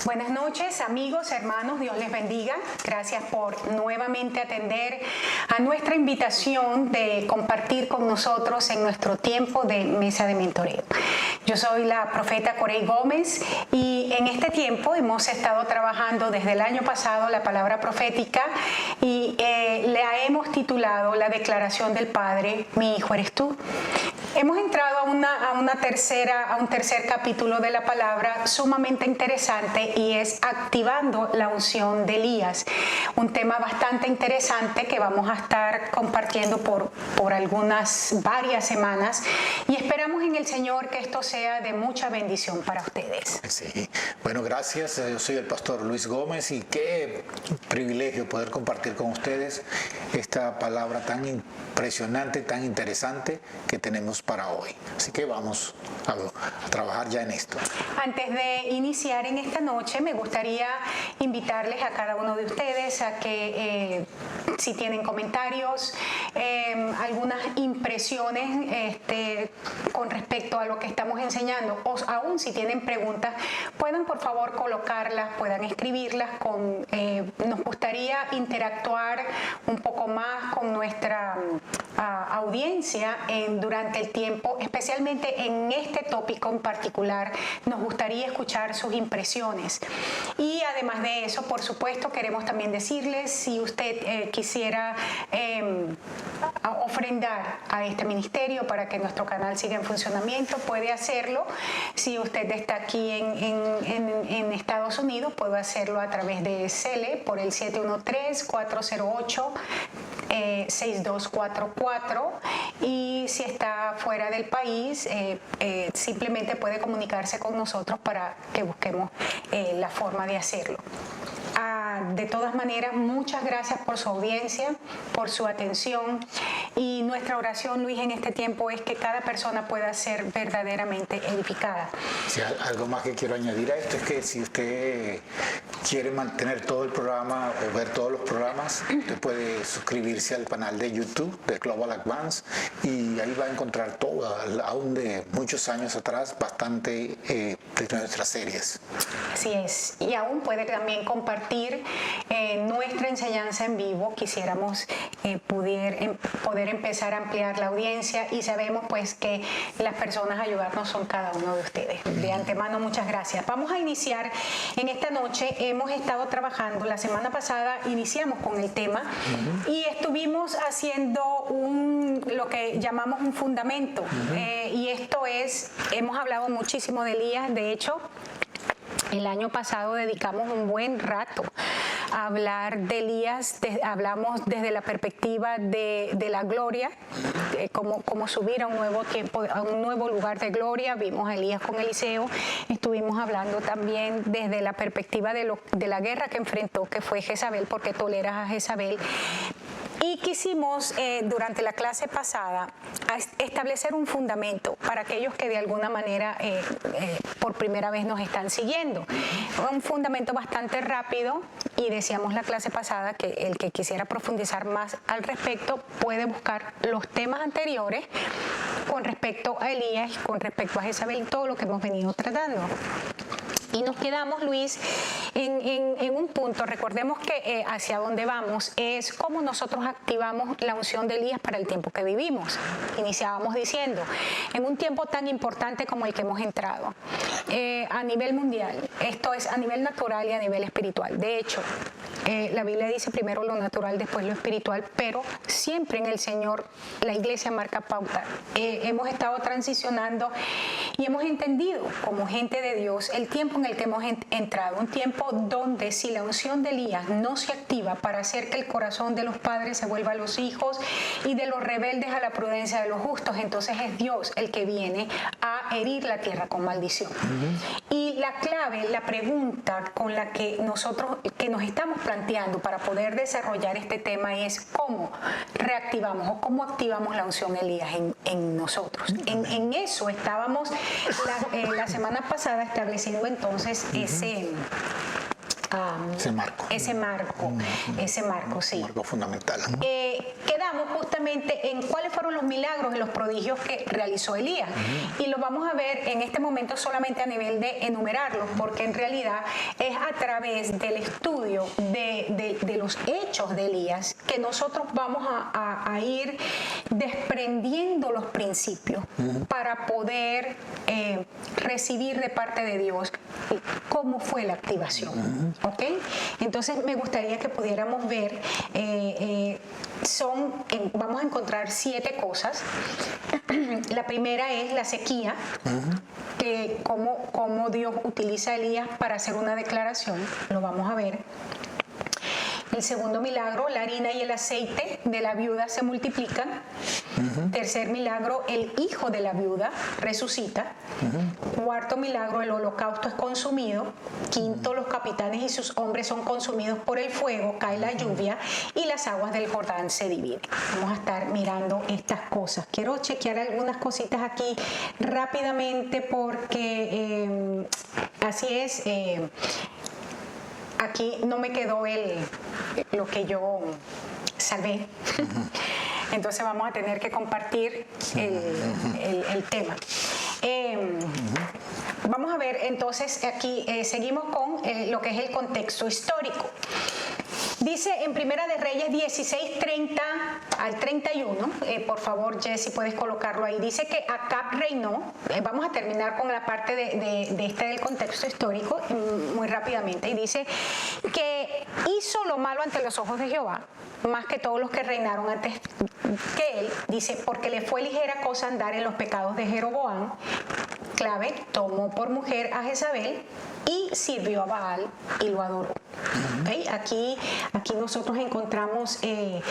Buenas noches, amigos, hermanos, Dios les bendiga. Gracias por nuevamente atender a nuestra invitación de compartir con nosotros en nuestro tiempo de mesa de mentoreo. Yo soy la profeta Corey Gómez y en este tiempo hemos estado trabajando desde el año pasado la palabra profética y la hemos titulado La Declaración del Padre, mi hijo eres tú. Hemos entrado a un tercer capítulo de la palabra sumamente interesante y es activando la unción de Elías. Un tema bastante interesante que vamos a estar compartiendo por varias semanas y esperamos en el Señor que esto sea de mucha bendición para ustedes. Sí, bueno, gracias. Yo soy el pastor Luis Gómez y qué privilegio poder compartir con ustedes esta palabra tan impresionante, tan interesante que tenemos para hoy. Así que vamos a trabajar ya en esto. Antes de iniciar en esta noche, me gustaría invitarles a cada uno de ustedes a que si tienen comentarios, algunas impresiones con respecto a lo que estamos enseñando, o aún si tienen preguntas, puedan por favor colocarlas, puedan escribirlas. Nos gustaría interactuar un poco más con nuestra audiencia durante el tiempo, especialmente en este tópico en particular. Nos gustaría escuchar sus impresiones y además de eso, por supuesto, queremos también decirles si usted quisiera ofrendar a este ministerio para que nuestro canal siga en funcionamiento, puede hacerlo. Si usted está aquí en Estados Unidos, puede hacerlo a través de Cele por el 713-408-6244 y si está fuera del país, simplemente puede comunicarse con nosotros para que busquemos la forma de hacerlo. De todas maneras, muchas gracias por su audiencia, por su atención y nuestra oración, Luis, en este tiempo es que cada persona pueda ser verdaderamente edificada. Sí, algo más que quiero añadir a esto es que si usted quiere mantener todo el programa o ver todos los programas, usted puede suscribirse al canal de YouTube de Global Advance y ahí va a encontrar todo, aún de muchos años atrás, bastante de nuestras series. Así es, y aún puede también compartir nuestra enseñanza en vivo. Quisiéramos poder empezar a ampliar la audiencia y sabemos pues que las personas a ayudarnos son cada uno de ustedes. De antemano, muchas gracias. Vamos a iniciar en esta noche. Hemos estado trabajando, la semana pasada iniciamos con el tema y estuvimos haciendo lo que llamamos un fundamento y esto es, hemos hablado muchísimo de Elías. De hecho, el año pasado dedicamos un buen rato a hablar de Elías, hablamos desde la perspectiva de la gloria, cómo subir a un nuevo tiempo, a un nuevo lugar de gloria. Vimos a Elías con Eliseo, estuvimos hablando también desde la perspectiva de la guerra que enfrentó, que fue Jezabel, porque toleras a Jezabel. Y quisimos, durante la clase pasada, establecer un fundamento para aquellos que de alguna manera por primera vez nos están siguiendo. Un fundamento bastante rápido y decíamos la clase pasada que el que quisiera profundizar más al respecto puede buscar los temas anteriores con respecto a Elías, con respecto a Jezabel, todo lo que hemos venido tratando. Y nos quedamos, Luis, en un punto. Recordemos que hacia dónde vamos es cómo nosotros activamos la unción de Elías para el tiempo que vivimos. Iniciábamos diciendo, en un tiempo tan importante como el que hemos entrado, a nivel mundial, esto es a nivel natural y a nivel espiritual. De hecho, la Biblia dice primero lo natural, después lo espiritual, pero siempre en el Señor la iglesia marca pauta. Hemos estado transicionando y hemos entendido como gente de Dios el tiempo en el que hemos entrado, un tiempo donde si la unción de Elías no se activa para hacer que el corazón de los padres se vuelva a los hijos y de los rebeldes a la prudencia de los justos, entonces es Dios el que viene a herir la tierra con maldición. Y la clave, la pregunta con la que nos estamos planteando para poder desarrollar este tema es cómo reactivamos o cómo activamos la unción Elías en nosotros. En eso estábamos la semana pasada estableciendo entonces ese marco, sí. Un marco fundamental. meditamos justamente en cuáles fueron los milagros y los prodigios que realizó Elías. Y lo vamos a ver en este momento solamente a nivel de enumerarlos, porque en realidad es a través del estudio de los hechos de Elías que nosotros vamos a ir desprendiendo los principios para poder recibir de parte de Dios cómo fue la activación. ¿Ok? Entonces me gustaría que pudiéramos ver, vamos a encontrar 7 cosas. La primera es la sequía, que cómo Dios utiliza a Elías para hacer una declaración, lo vamos a ver. El segundo milagro, la harina y el aceite de la viuda se multiplican. Tercer milagro, el hijo de la viuda resucita. Cuarto milagro, el holocausto es consumido. Quinto, los capitanes y sus hombres son consumidos por el fuego, cae la lluvia y las aguas del Jordán se dividen. Vamos a estar mirando estas cosas. Quiero chequear algunas cositas aquí rápidamente porque así es. Aquí no me quedó lo que yo salvé. Entonces vamos a tener que compartir el tema. Vamos a ver entonces aquí, seguimos con lo que es el contexto histórico. Dice en Primera de Reyes 16:30 al 31, por favor Jessy, puedes colocarlo ahí. Dice que Acab reinó, vamos a terminar con la parte del contexto histórico muy rápidamente, y dice que hizo lo malo ante los ojos de Jehová, más que todos los que reinaron antes que él. Dice, porque le fue ligera cosa andar en los pecados de Jeroboam. Clave, tomó por mujer a Jezabel y sirvió a Baal y lo adoró. ¿Okay? Aquí nosotros encontramos el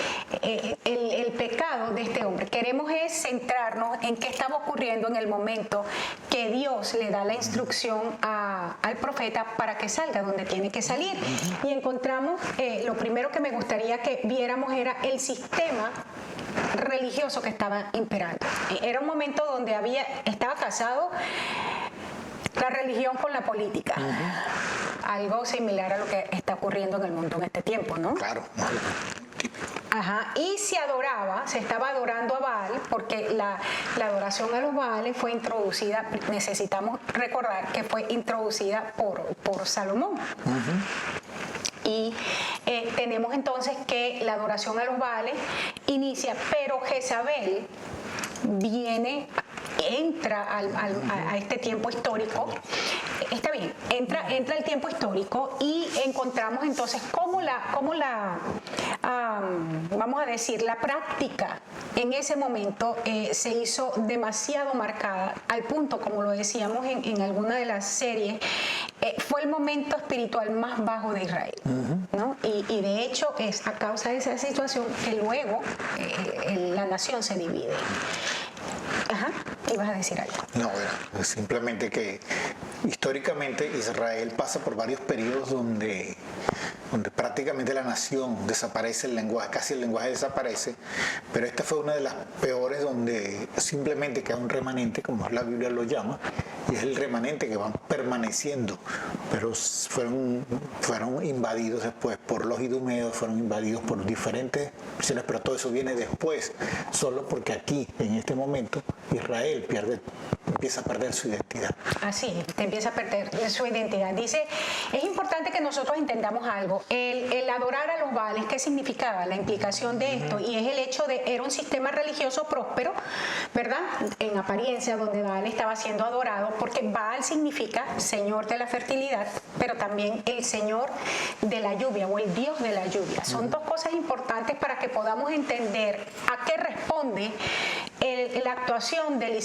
pecado de este hombre. Queremos centrarnos en qué estaba ocurriendo en el momento que Dios le da la instrucción al profeta para que salga donde tiene que salir. Y encontramos, lo primero que me gustaría que viéramos era el sistema religioso que estaba imperando. Era un momento donde estaba casado la religión con la política. Algo similar a lo que está ocurriendo en el mundo en este tiempo, ¿no? Claro. Ajá. Y se estaba adorando a Baal, porque la adoración a los Baales fue introducida, necesitamos recordar que fue introducida por Salomón. Y tenemos entonces que la adoración a los Baales inicia, pero Jezabel entra a este tiempo histórico. Está bien, entra el tiempo histórico y encontramos entonces cómo vamos a decir, la práctica en ese momento se hizo demasiado marcada, al punto, como lo decíamos en alguna de las series, fue el momento espiritual más bajo de Israel, ¿no? Y de hecho es a causa de esa situación que luego la nación se divide. Ajá, ibas a decir algo. No, bueno, simplemente que históricamente Israel pasa por varios periodos donde prácticamente la nación desaparece, casi el lenguaje desaparece, pero esta fue una de las peores, donde simplemente queda un remanente, como la Biblia lo llama, y es el remanente que van permaneciendo, pero fueron invadidos después por los idumeos, fueron invadidos por diferentes naciones, pero todo eso viene después, solo porque aquí, en este momento, Israel empieza a perder su identidad. Así, empieza a perder su identidad. Dice, es importante que nosotros entendamos algo. El adorar a los Baales, ¿qué significaba? La implicación de esto, y es el hecho de, era un sistema religioso próspero, ¿verdad? En apariencia, donde Baal estaba siendo adorado, porque Baal significa Señor de la fertilidad, pero también el Señor de la lluvia, o el Dios de la lluvia. Son dos cosas importantes para que podamos entender a qué responde la actuación de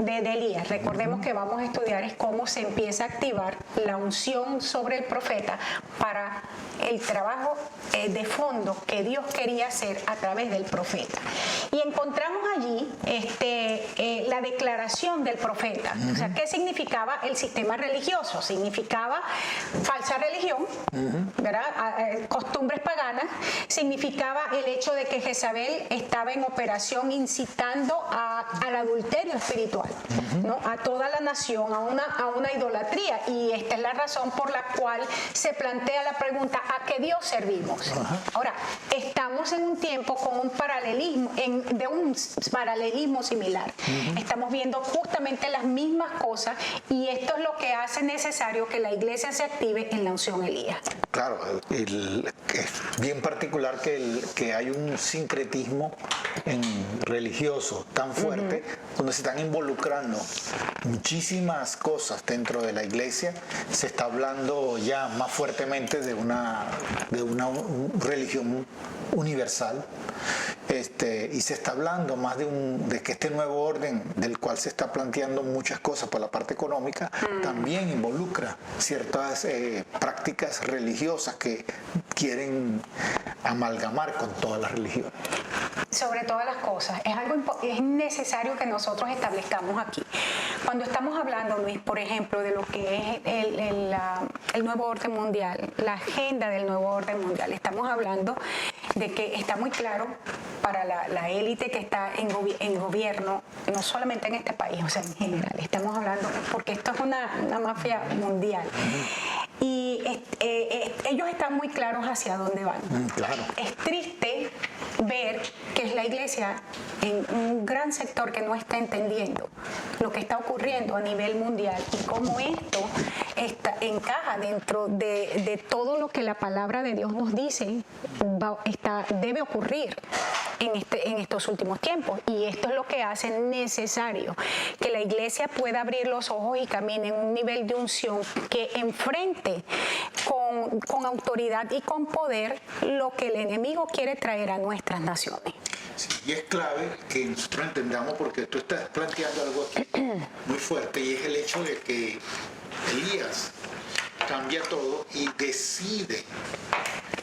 Elías. Recordemos que vamos a estudiar es cómo se empieza a activar la unción sobre el profeta para el trabajo de fondo que Dios quería hacer a través del profeta. Y encontramos allí la declaración del profeta. O sea, ¿qué significaba el sistema religioso? Significaba falsa religión, ¿verdad? Costumbres paganas. Significaba el hecho de que Jezabel estaba en operación incitando al adulterio espiritual, ¿no? A toda la nación, a una idolatría. Y esta es la razón por la cual se plantea la pregunta: ¿a qué Dios servimos? Ahora, estamos en un tiempo con un paralelismo, de un paralelismo similar. Estamos viendo justamente las mismas cosas, y esto es lo que hace necesario que la iglesia se active en la unción Elías. Claro, es bien particular que hay un sincretismo religioso tan fuerte, donde se están involucrando muchísimas cosas dentro de la iglesia. Se está hablando ya más fuertemente de una religión universal, y se está hablando más de que este nuevo orden, del cual se está planteando muchas cosas por la parte económica, también involucra ciertas prácticas religiosas que quieren amalgamar con todas las religiones. Sobre todas las cosas, es necesario que nosotros establezcamos aquí. Cuando estamos hablando, Luis, por ejemplo, de lo que es el nuevo orden mundial, la agenda del nuevo orden mundial, estamos hablando de que está muy claro para la élite que está en gobierno, no solamente en este país, o sea, en general. Estamos hablando, porque esto es una mafia mundial. Y ellos están muy claros hacia dónde van. Claro. Es triste ver que es la iglesia en un gran sector que no está entendiendo lo que está ocurriendo a nivel mundial y cómo esto encaja dentro de todo lo que la palabra de Dios nos dice debe ocurrir en estos últimos tiempos. Y esto es lo que hace necesario que la iglesia pueda abrir los ojos y camine en un nivel de unción que enfrente con autoridad y con poder lo que el enemigo quiere traer a nuestras naciones. Sí, y es clave que nosotros entendamos, porque tú estás planteando algo aquí muy fuerte, y es el hecho de que Elías cambia todo y decide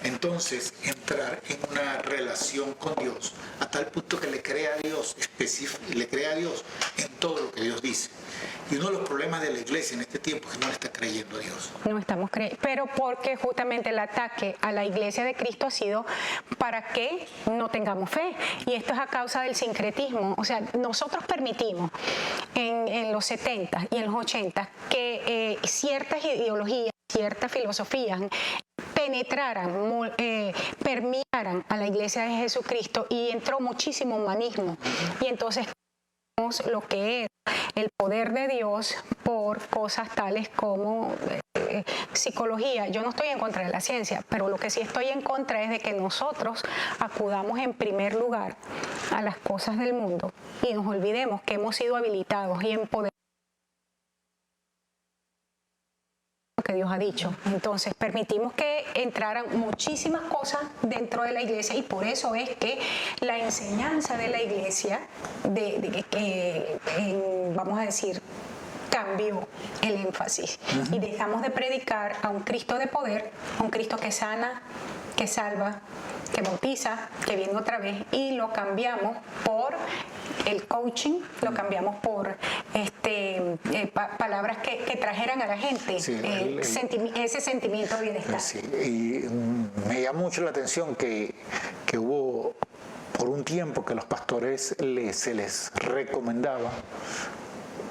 entonces entrar en una relación con Dios a tal punto que le cree a Dios le cree a Dios en todo lo que Dios dice. Y uno de los problemas de la iglesia en este tiempo es que no le está creyendo a Dios. No estamos creyendo, pero porque justamente el ataque a la iglesia de Cristo ha sido para que no tengamos fe. Y esto es a causa del sincretismo. O sea, nosotros permitimos en los 70 y en los 80 que ciertas ideologías, ciertas filosofías permearan a la iglesia de Jesucristo, y entró muchísimo humanismo. Y entonces lo que es el poder de Dios por cosas tales como psicología. Yo no estoy en contra de la ciencia, pero lo que sí estoy en contra es de que nosotros acudamos en primer lugar a las cosas del mundo y nos olvidemos que hemos sido habilitados y empoderados que Dios ha dicho. Entonces permitimos que entraran muchísimas cosas dentro de la iglesia, y por eso es que la enseñanza de la iglesia vamos a decir, cambió el énfasis, y dejamos de predicar a un Cristo de poder, a un Cristo que sana, que salva, que bautiza, que viene otra vez, y lo cambiamos por el coaching, lo cambiamos por palabras que trajeran a la gente ese sentimiento de bienestar. Sí, y me llama mucho la atención que hubo por un tiempo que los pastores se les recomendaba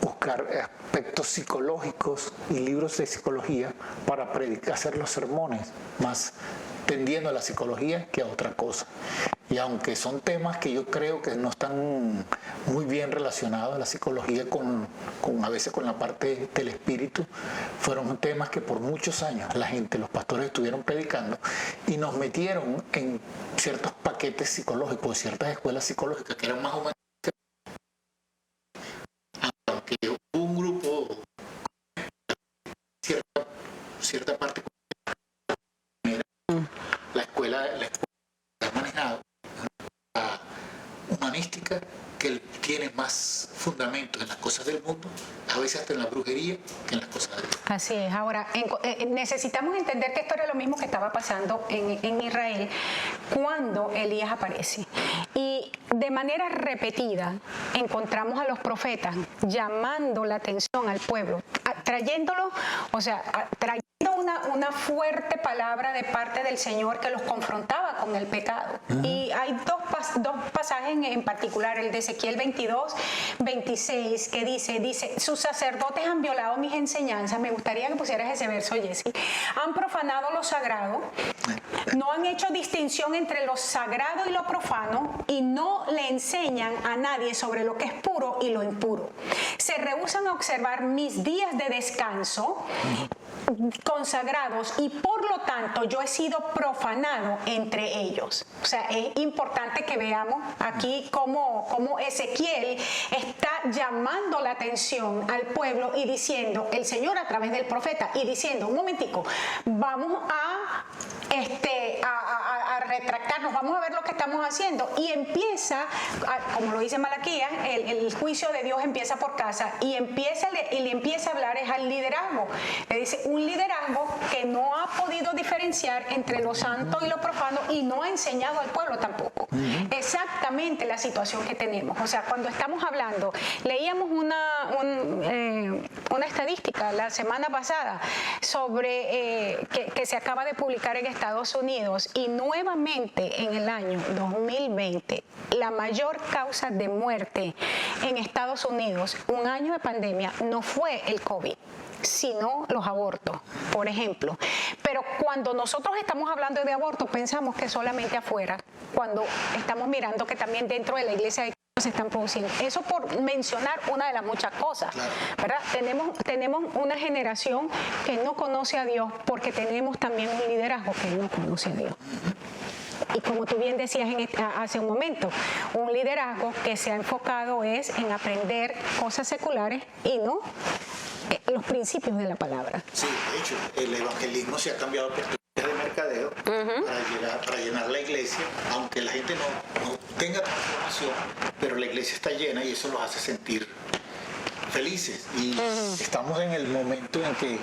buscar aspectos psicológicos y libros de psicología para hacer los sermones, más tendiendo a la psicología que a otra cosa. Y aunque son temas que yo creo que no están muy bien relacionados, la psicología a veces con la parte del espíritu, fueron temas que por muchos años los pastores estuvieron predicando, y nos metieron en ciertos paquetes psicológicos, ciertas escuelas psicológicas que eran más humanas. Aunque hubo un grupo, cierta parte, la escuela ha manejado una humanística que tiene más fundamentos en las cosas del mundo, a veces hasta en la brujería, que en las cosas de Dios. Así es. Ahora, necesitamos entender que esto era lo mismo que estaba pasando en Israel cuando Elías aparece. Y de manera repetida encontramos a los profetas llamando la atención al pueblo, trayendo una fuerte palabra de parte del Señor que los confrontaba con el pecado. Y hay dos pasajes en particular, el de Ezequiel 22, 26, que dice, sus sacerdotes han violado mis enseñanzas. Me gustaría que pusieras ese verso, Jessy. Han profanado lo sagrado, no han hecho distinción entre lo sagrado y lo profano, y no le enseñan a nadie sobre lo que es puro y lo impuro. Se rehúsan a observar mis días de descanso consagrados, y por lo tanto yo he sido profanado entre ellos. O sea, es importante que veamos aquí cómo Ezequiel está llamando la atención al pueblo y diciendo, el Señor a través del profeta, y diciendo, un momentico, vamos a retractarnos, vamos a ver lo que estamos haciendo, y empieza, como lo dice Malaquías, el juicio de Dios empieza por casa, y le empieza a hablar es al liderazgo. Le dice, un liderazgo que no ha podido diferenciar entre lo santo y lo profano, y no ha enseñado al pueblo tampoco. Exactamente la situación que tenemos. O sea, cuando estamos hablando, leíamos una estadística la semana pasada sobre que se acaba de publicar en Estados Unidos, y nuevamente en el año 2020 la mayor causa de muerte en Estados Unidos, un año de pandemia, no fue el COVID, sino los abortos, por ejemplo. Pero cuando nosotros estamos hablando de abortos, pensamos que solamente afuera, cuando estamos mirando que también dentro de la iglesia de se están produciendo. Eso por mencionar una de las muchas cosas, ¿verdad? Tenemos una generación que no conoce a Dios, porque tenemos también un liderazgo que no conoce a Dios. Y como tú bien decías hace un momento, un liderazgo que se ha enfocado es en aprender cosas seculares y no los principios de la palabra. Sí, de hecho, el evangelismo se ha cambiado por de mercadeo para llenar la iglesia, aunque la gente no tenga transformación, pero la iglesia está llena y eso los hace sentir felices. Y estamos en el momento en que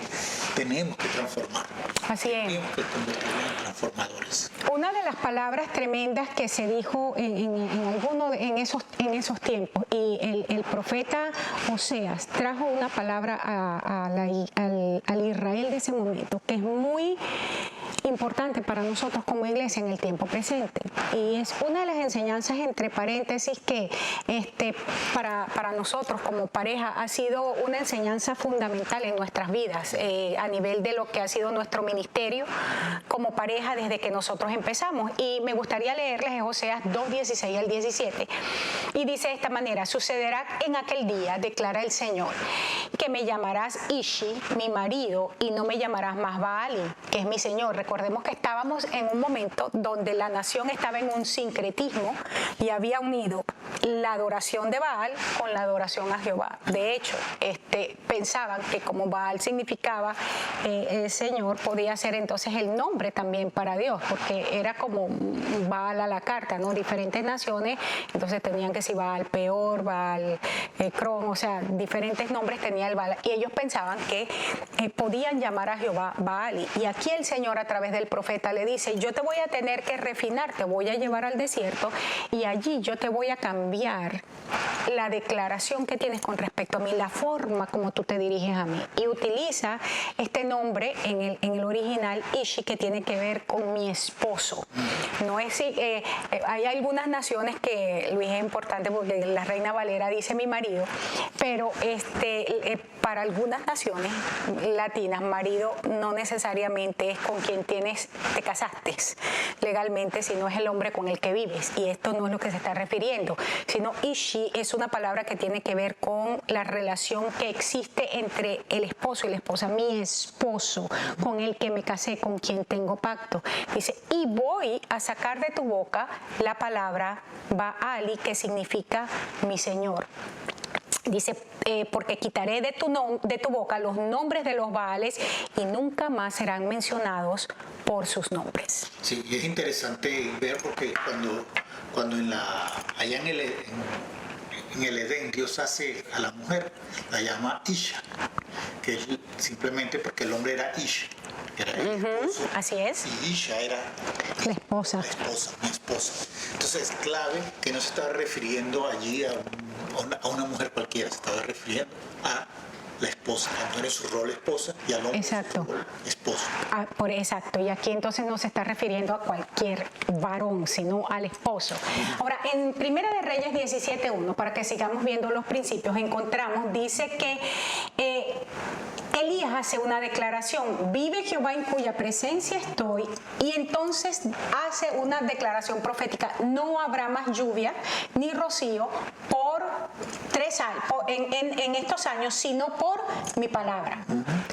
tenemos que transformar. Así es. Tenemos que convertirnos en transformadores. Una de las palabras tremendas que se dijo en esos tiempos, y el profeta Oseas trajo una palabra al Israel de ese momento, que es muy importante para nosotros como iglesia en el tiempo presente, y es una de las enseñanzas entre paréntesis que para nosotros como pareja ha sido una enseñanza fundamental en nuestras vidas, a nivel de lo que ha sido nuestro ministerio como pareja desde que nosotros empezamos. Y me gustaría leerles Oseas 2, 16 al 17, y dice de esta manera: sucederá en aquel día, declara el Señor, que me llamarás Ishi, mi marido, y no me llamarás más Baali, que es mi Señor. Recordemos que estábamos en un momento donde la nación estaba en un sincretismo y había unido la adoración de Baal con la adoración a Jehová. De hecho, pensaban que como Baal significaba el Señor, podía ser entonces el nombre también para Dios, porque era como Baal a la carta, ¿no? Diferentes naciones, entonces tenían que si Baal Peor, Baal Cron, o sea, diferentes nombres tenía el Baal, y ellos pensaban que podían llamar a Jehová Baal. Y aquí el Señor a través del profeta le dice: yo te voy a tener que refinar, te voy a llevar al desierto, y allí yo te voy a cambiar la declaración que tienes con respecto a mí, la forma como tú te diriges a mí. Y utiliza este nombre en el original, Ishi, que tiene que ver con mi esposo. No es hay algunas naciones que, Luis, es importante porque la Reina Valera dice mi marido, pero para algunas naciones latinas, marido no necesariamente es con quien te casaste legalmente, sino es el hombre con el que vives, y esto no es lo que se está refiriendo, sino Ishi es una palabra que tiene que ver con la relación que existe entre el esposo y la esposa, mi esposo, con el que me casé, con quien tengo pacto. Dice: y voy a sacar de tu boca la palabra Baali, que significa mi Señor. Dice, porque quitaré de tu boca los nombres de los Baales, y nunca más serán mencionados por sus nombres. Sí, y es interesante ver, porque cuando allá en el Edén Dios hace a la mujer, la llama Isha, que es simplemente porque el hombre era Ish, que era el esposo. Así es. Y Isha era la esposa, mi esposa. Entonces es clave que no se estaba refiriendo allí a una mujer cualquiera, se estaba refiriendo a la esposa, tanto en su rol esposa y al hombre Exacto. en su rol esposo. Exacto, y aquí entonces no se está refiriendo a cualquier varón, sino al esposo. Ahora, en Primera de Reyes 17:1, para que sigamos viendo los principios, encontramos, dice que Elías hace una declaración: vive Jehová en cuya presencia estoy, y entonces hace una declaración profética: no habrá más lluvia ni rocío por 3 años, en estos años, sino por mi palabra.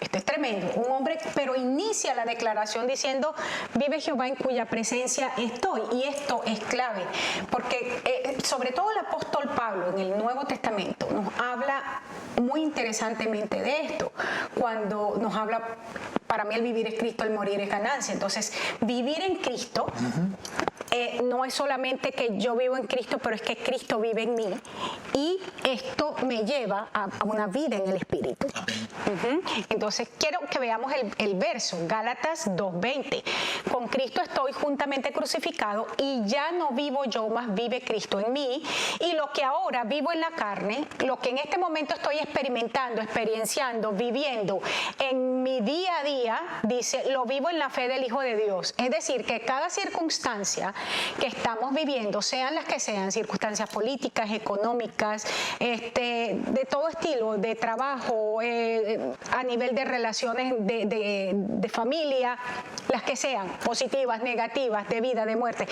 Esto es tremendo. Un hombre, pero inicia la declaración diciendo: vive Jehová en cuya presencia estoy. Y esto es clave, porque sobre todo el apóstol Pablo en el Nuevo Testamento nos habla muy interesantemente de esto, cuando nos habla: para mí el vivir es Cristo, el morir es ganancia. Entonces, vivir en Cristo no es solamente que yo vivo en Cristo, pero es que Cristo vive en mí, y esto me lleva a una vida en el Espíritu. Entonces, quiero que veamos el verso, Gálatas 2:20. Con Cristo estoy juntamente crucificado, y ya no vivo yo, mas vive Cristo en mí, y lo que ahora vivo en la carne, lo que en este momento estoy experimentando, experienciando, viviendo en mi día a día, dice, lo vivo en la fe del Hijo de Dios. Es decir, que cada circunstancia que estamos viviendo, sean las que sean, circunstancias políticas, económicas, de todo estilo, de trabajo, a nivel de relaciones de familia, las que sean, positivas, negativas, de vida, de muerte,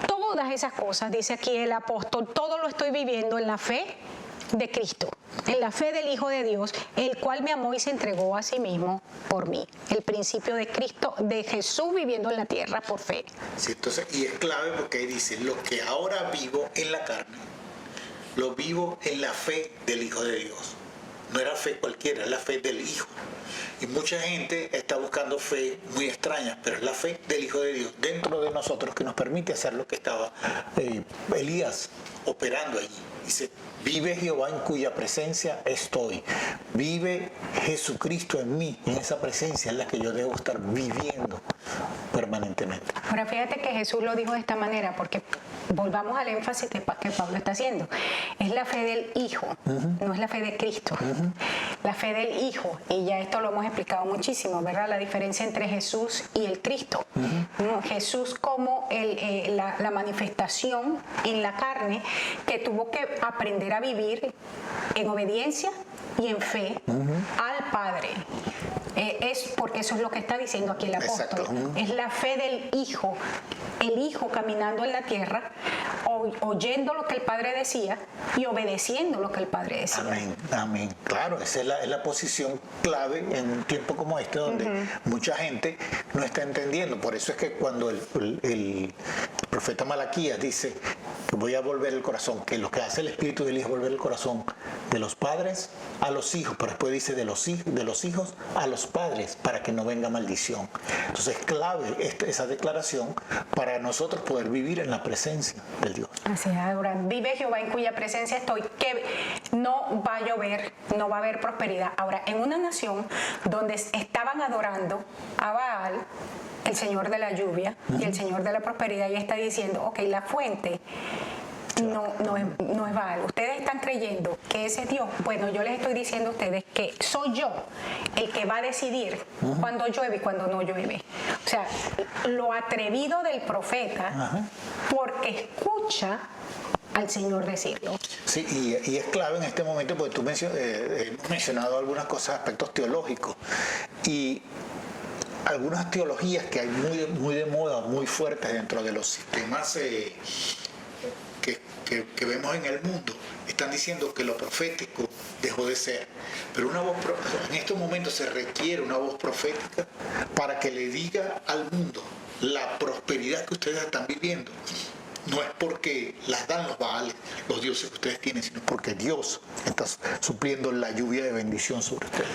todas esas cosas, dice aquí el apóstol, todo lo estoy viviendo en la fe de Cristo, en la fe del Hijo de Dios, el cual me amó y se entregó a sí mismo por mí. El principio de Cristo, de Jesús viviendo en la tierra por fe. Sí, entonces, y es clave porque dice: lo que ahora vivo en la carne, lo vivo en la fe del Hijo de Dios. No era fe cualquiera, es la fe del Hijo. Y mucha gente está buscando fe muy extraña, pero es la fe del Hijo de Dios dentro de nosotros, que nos permite hacer lo que estaba Elías operando allí. Dice: vive Jehová en cuya presencia estoy. Vive Jesucristo en mí. En esa presencia es la que yo debo estar viviendo permanentemente. Ahora fíjate que Jesús lo dijo de esta manera, porque volvamos al énfasis que Pablo está haciendo. Es la fe del Hijo, no es la fe de Cristo. La fe del Hijo, y ya esto lo hemos explicado muchísimo, ¿verdad? La diferencia entre Jesús y el Cristo. Jesús como la manifestación en la carne, que tuvo que aprender a vivir en obediencia y en fe al Padre. Es porque eso es lo que está diciendo aquí el apóstol. Es la fe del Hijo, el Hijo caminando en la tierra, oyendo lo que el Padre decía y obedeciendo lo que el Padre decía. Amén, amén. Claro, esa es la posición clave en un tiempo como este, donde mucha gente no está entendiendo. Por eso es que cuando el profeta Malaquías dice que voy a volver el corazón, que lo que hace el Espíritu del Hijo es volver el corazón de los padres a los hijos, pero después dice de los hijos a los padres, para que no venga maldición. Entonces es clave esa declaración para nosotros poder vivir en la presencia del Dios. Así es. Ahora, vive Jehová en cuya presencia estoy, que no va a llover, no va a haber prosperidad. Ahora, en una nación donde estaban adorando a Baal, el Señor de la lluvia y el Señor de la prosperidad, y está diciendo, ok, la fuente no es Baal. Ustedes están creyendo que ese es Dios. Bueno, yo les estoy diciendo a ustedes que soy yo el que va a decidir cuándo llueve y cuándo no llueve. O sea, lo atrevido del profeta, porque escucha al Señor decirlo. Sí, y es clave en este momento, porque tú hemos mencionado algunas cosas, aspectos teológicos, y algunas teologías que hay muy de moda, muy fuertes dentro de los sistemas que vemos en el mundo, están diciendo que lo profético dejó de ser. Pero en estos momentos se requiere una voz profética para que le diga al mundo: la prosperidad que ustedes están viviendo no es porque las dan los Baales, los dioses que ustedes tienen, sino porque Dios está supliendo la lluvia de bendición sobre ustedes.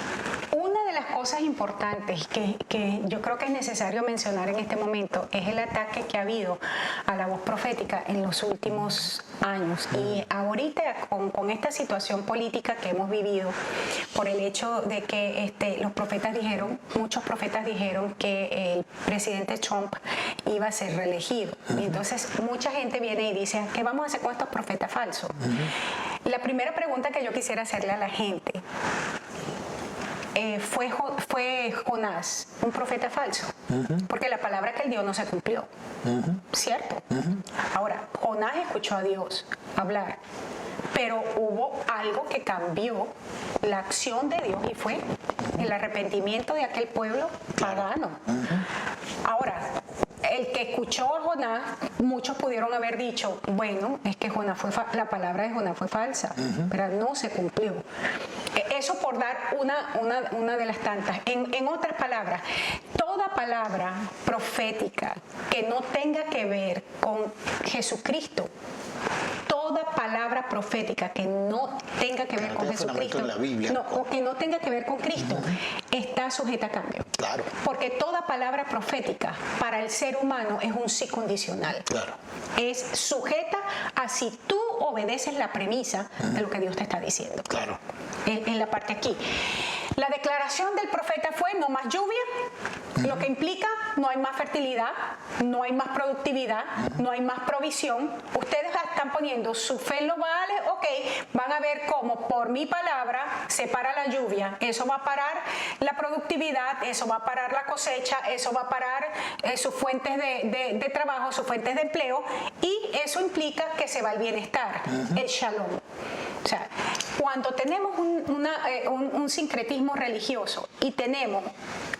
Una de las cosas importantes que yo creo que es necesario mencionar en este momento es el ataque que ha habido a la voz profética en los últimos años. Y ahorita con esta situación política que hemos vivido, por el hecho de que muchos profetas dijeron que el presidente Trump iba a ser reelegido. Y entonces mucha gente viene y dice: ¿qué vamos a hacer con estos profetas falsos? La primera pregunta que yo quisiera hacerle a la gente fue Jonás, un profeta falso, porque la palabra que él dio no se cumplió, ¿cierto? Ahora, Jonás escuchó a Dios hablar, pero hubo algo que cambió la acción de Dios y fue el arrepentimiento de aquel pueblo pagano. Ahora, el que escuchó a Jonás, muchos pudieron haber dicho, bueno, es que la palabra de Jonás fue falsa, pero no se cumplió. Eso por dar una de las tantas. En otras palabras, toda palabra profética que no tenga que ver con Jesucristo, toda palabra profética que no tenga que ver con Jesucristo, en la Biblia, o que no tenga que ver con Cristo, está sujeta a cambio. Claro. Porque toda palabra profética para el ser humano es un sí condicional. Claro. Es sujeta a si tú obedeces la premisa de lo que Dios te está diciendo. Claro. En la parte aquí. La declaración del profeta fue no más lluvia, lo que implica no hay más fertilidad, no hay más productividad, no hay más provisión. Ustedes están poniendo su fe en los Baales, ok, van a ver cómo por mi palabra se para la lluvia. Eso va a parar la productividad, eso va a parar la cosecha, eso va a parar sus fuentes de trabajo, sus fuentes de empleo, y eso implica que se va el bienestar, el shalom. O sea, cuando tenemos un sincretismo religioso y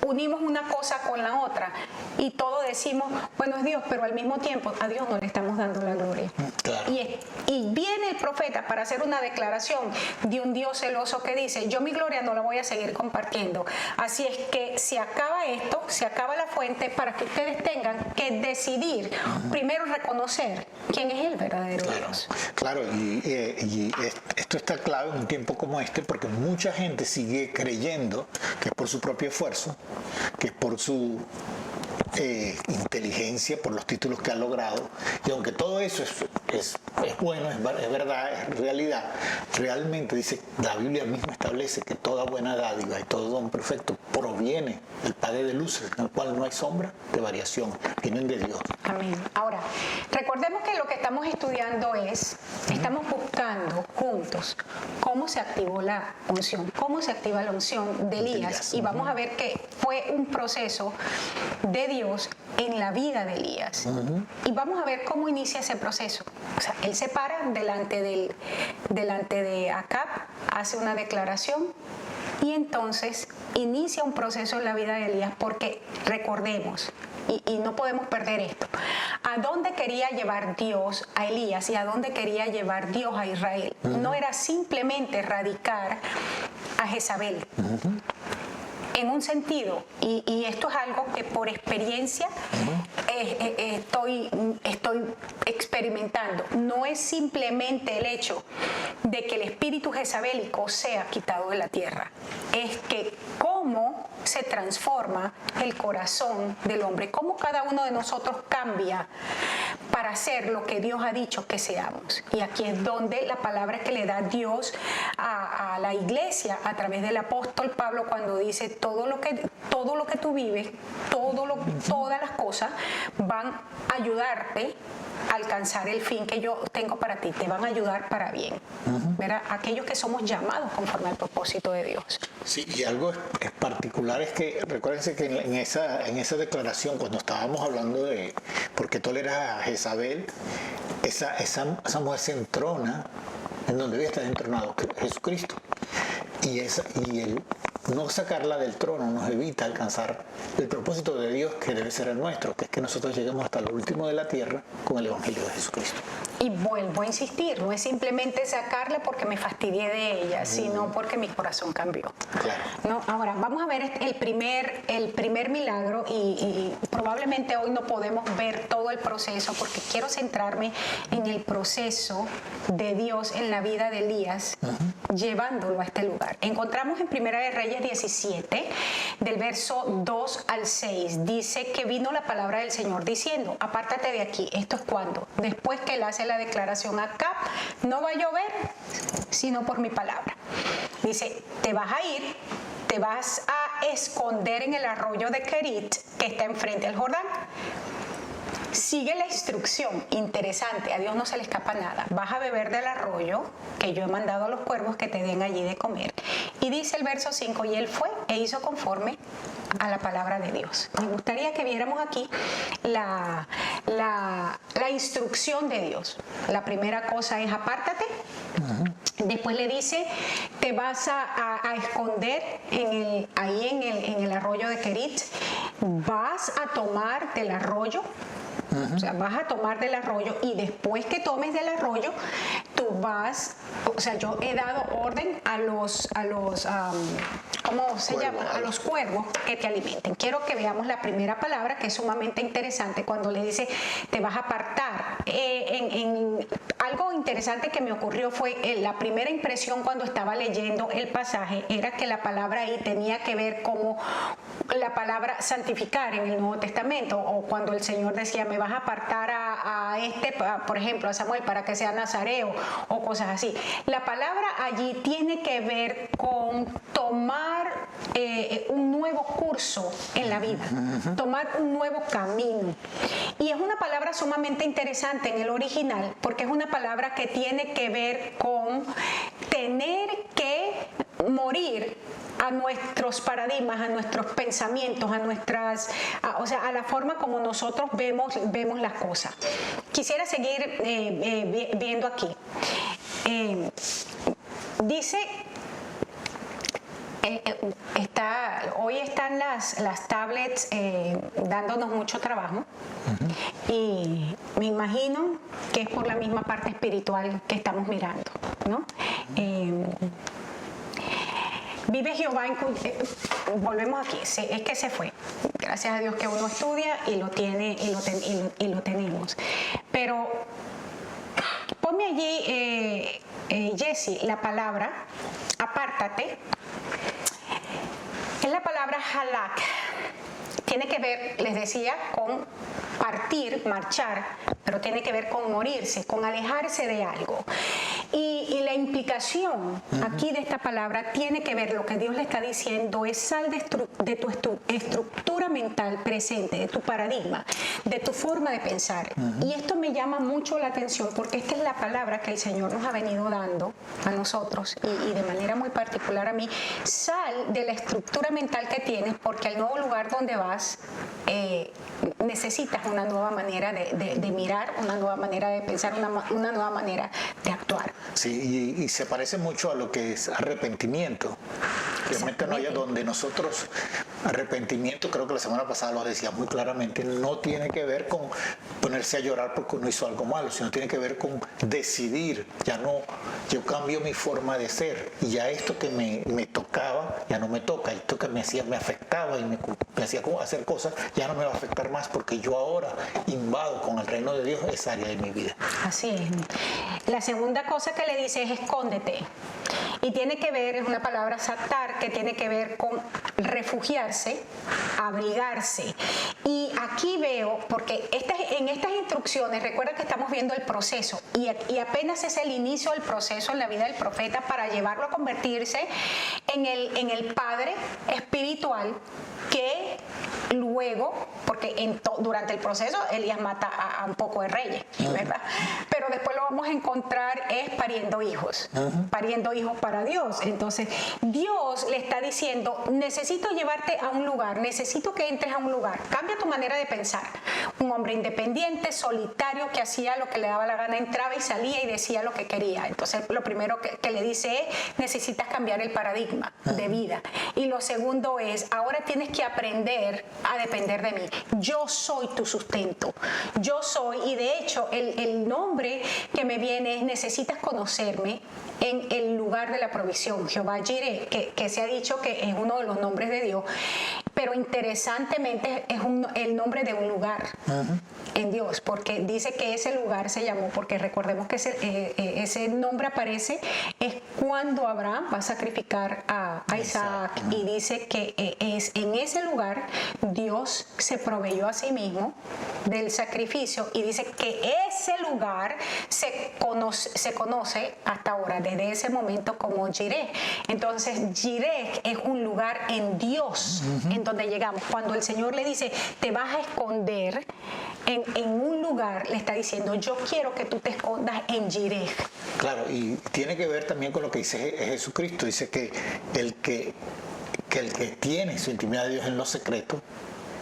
unimos una cosa con la otra y todos decimos, bueno, es Dios, pero al mismo tiempo a Dios no le estamos dando la gloria. Claro. Y viene el profeta para hacer una declaración de un Dios celoso que dice, yo mi gloria no la voy a seguir compartiendo. Así es que se acaba esto, se acaba la fuente para que ustedes tengan que decidir, primero reconocer quién es el verdadero Dios. Claro, y esto está clave en un tiempo como este porque mucha gente sigue creyendo que es por su propio esfuerzo, que es por su inteligencia, por los títulos que ha logrado, y aunque todo eso es bueno, es verdad, es realidad, realmente dice, la Biblia misma establece que toda buena dádiva y todo don perfecto proviene del Padre de luces, en el cual no hay sombra de variación, vienen de Dios. Amén. Ahora, recordemos que lo que estamos estudiando estamos buscando juntos cómo se activó la unción, cómo se activa la unción de Elías, y vamos a ver que fue un proceso de Dios en la vida de Elías. Y vamos a ver cómo inicia ese proceso. O sea, él se para delante de Acab, hace una declaración y entonces inicia un proceso en la vida de Elías, porque recordemos, y no podemos perder esto, a dónde quería llevar Dios a Elías y a dónde quería llevar Dios a Israel. No era simplemente erradicar a Jezabel. En un sentido, y esto es algo que por experiencia estoy experimentando, no es simplemente el hecho de que el espíritu jezabélico sea quitado de la tierra, es que cómo se transforma el corazón del hombre, cómo cada uno de nosotros cambia para ser lo que Dios ha dicho que seamos. Y aquí es donde la palabra que le da Dios a la iglesia a través del apóstol Pablo, cuando dice todo lo que tú vives, todas las cosas van a ayudarte a alcanzar el fin que yo tengo para ti, te van a ayudar para bien. ¿Verdad? Aquellos que somos llamados conforme al propósito de Dios. Sí, y algo es particular es que recuérdense que en esa declaración, cuando estábamos hablando de por qué toleras a Jezabel, esa mujer se entrona en donde debe estar entronado Jesucristo, y el no sacarla del trono nos evita alcanzar el propósito de Dios, que debe ser el nuestro, que es que nosotros lleguemos hasta lo último de la tierra con el Evangelio de Jesucristo. Y vuelvo a insistir, no es simplemente sacarla porque me fastidié de ella, sino porque mi corazón cambió. Claro. ¿No? Ahora, vamos a ver el primer milagro, y probablemente hoy no podemos ver todo el proceso porque quiero centrarme en el proceso de Dios en la vida de Elías, llevándolo a este lugar. Encontramos en Primera de Reyes 17, del verso 2 al 6, dice que vino la palabra del Señor diciendo, apártate de aquí. Esto es cuando, después que él hace la declaración acá, no va a llover sino por mi palabra. Dice, te vas a ir, te vas a esconder en el arroyo de Kerit, que está enfrente al Jordán. Sigue la instrucción, interesante, a Dios no se le escapa nada. Vas a beber del arroyo que yo he mandado a los cuervos que te den allí de comer. Y dice el verso 5, y él fue e hizo conforme a la palabra de Dios. Me gustaría que viéramos aquí la instrucción de Dios. La primera cosa es apártate. Después le dice, te vas a esconder en el arroyo de Kerit, vas a tomar del arroyo. O sea, vas a tomar del arroyo y después que tomes del arroyo, tú vas, o sea, yo he dado orden a los ¿cómo se llama? A los cuervos que te alimenten. Quiero que veamos la primera palabra, que es sumamente interesante, cuando le dice, te vas a apartar. Algo interesante que me ocurrió fue la primera impresión cuando estaba leyendo el pasaje, era que la palabra ahí tenía que ver como la palabra santificar en el Nuevo Testamento, o cuando el Señor decía, me vas a apartar por ejemplo, a Samuel para que sea nazareo, o cosas así. La palabra allí tiene que ver con tomar un nuevo curso en la vida, tomar un nuevo camino. Y es una palabra sumamente interesante en el original, porque es una palabra que tiene que ver con tener que morir a nuestros paradigmas, a nuestros pensamientos, a la forma como nosotros vemos las cosas. Quisiera seguir viendo aquí. Dice, hoy están las tablets dándonos mucho trabajo, y me imagino que es por la misma parte espiritual que estamos mirando, ¿no? Vive Jehová volvemos aquí, es que se fue. Gracias a Dios que uno estudia y lo tiene y lo tenemos. Pero ponme allí, Jessy, la palabra apártate. Es la palabra halak. Tiene que ver, les decía, con partir, marchar, pero tiene que ver con morirse, con alejarse de algo. Y la implicación aquí de esta palabra tiene que ver, lo que Dios le está diciendo es sal de tu estructura mental presente, de tu paradigma, de tu forma de pensar. Y esto me llama mucho la atención porque esta es la palabra que el Señor nos ha venido dando a nosotros y de manera muy particular a mí. Sal de la estructura mental que tienes, porque al nuevo lugar donde vas necesitas una nueva manera de mirar, una nueva manera de pensar, una nueva manera de actuar. Sí, y se parece mucho a lo que es arrepentimiento. Realmente no hay donde nosotros, arrepentimiento, creo que la semana pasada lo decía muy claramente, no tiene que ver con ponerse a llorar porque uno hizo algo malo, sino tiene que ver con decidir, yo cambio mi forma de ser, y ya esto que me tocaba, ya no me toca, esto que me afectaba y me hacía hacer cosas, ya no me va a afectar más porque yo ahora invado con el reino de Dios esa área de mi vida. Así es. La segunda cosa que le dice es escóndete. Y tiene que ver, es una palabra satar, que tiene que ver con refugiarse, abrigarse. Y aquí veo, porque en estas instrucciones, recuerda que estamos viendo el proceso, y apenas es el inicio del proceso en la vida del profeta para llevarlo a convertirse en el padre espiritual que luego, porque durante el proceso Elías mata a un poco de reyes, ¿verdad? Pero después lo vamos a encontrar es pariendo hijos para Dios. Entonces Dios le está diciendo, necesito llevarte a un lugar, necesito que entres a un lugar, cambia tu manera de pensar. Un hombre independiente, solitario, que hacía lo que le daba la gana, entraba y salía y decía lo que quería. Entonces lo primero que le dice es, necesitas cambiar el paradigma de vida. Y lo segundo es, ahora tienes que aprender a depender de mí. Yo soy tu sustento. Yo soy, y de hecho el nombre que me viene es, necesitas conocerme en el lugar de la provisión. Jehová Jireh, que se ha dicho que es uno de los nombres de Dios, pero interesantemente es el nombre de un lugar en Dios, porque dice que ese lugar se llamó, porque recordemos que ese nombre aparece es cuando Abraham va a sacrificar a Isaac, y dice que es en ese lugar Dios se proveyó a sí mismo del sacrificio, y dice que ese lugar se conoce hasta ahora, desde ese momento, como Jireh. Entonces Jireh es un lugar en Dios, en donde llegamos. Cuando el Señor le dice, te vas a esconder en un lugar, le está diciendo, yo quiero que tú te escondas en Jireh. Claro, y tiene que ver también con lo que dice Jesucristo. Dice que el que que el que tiene su intimidad de Dios en lo secreto,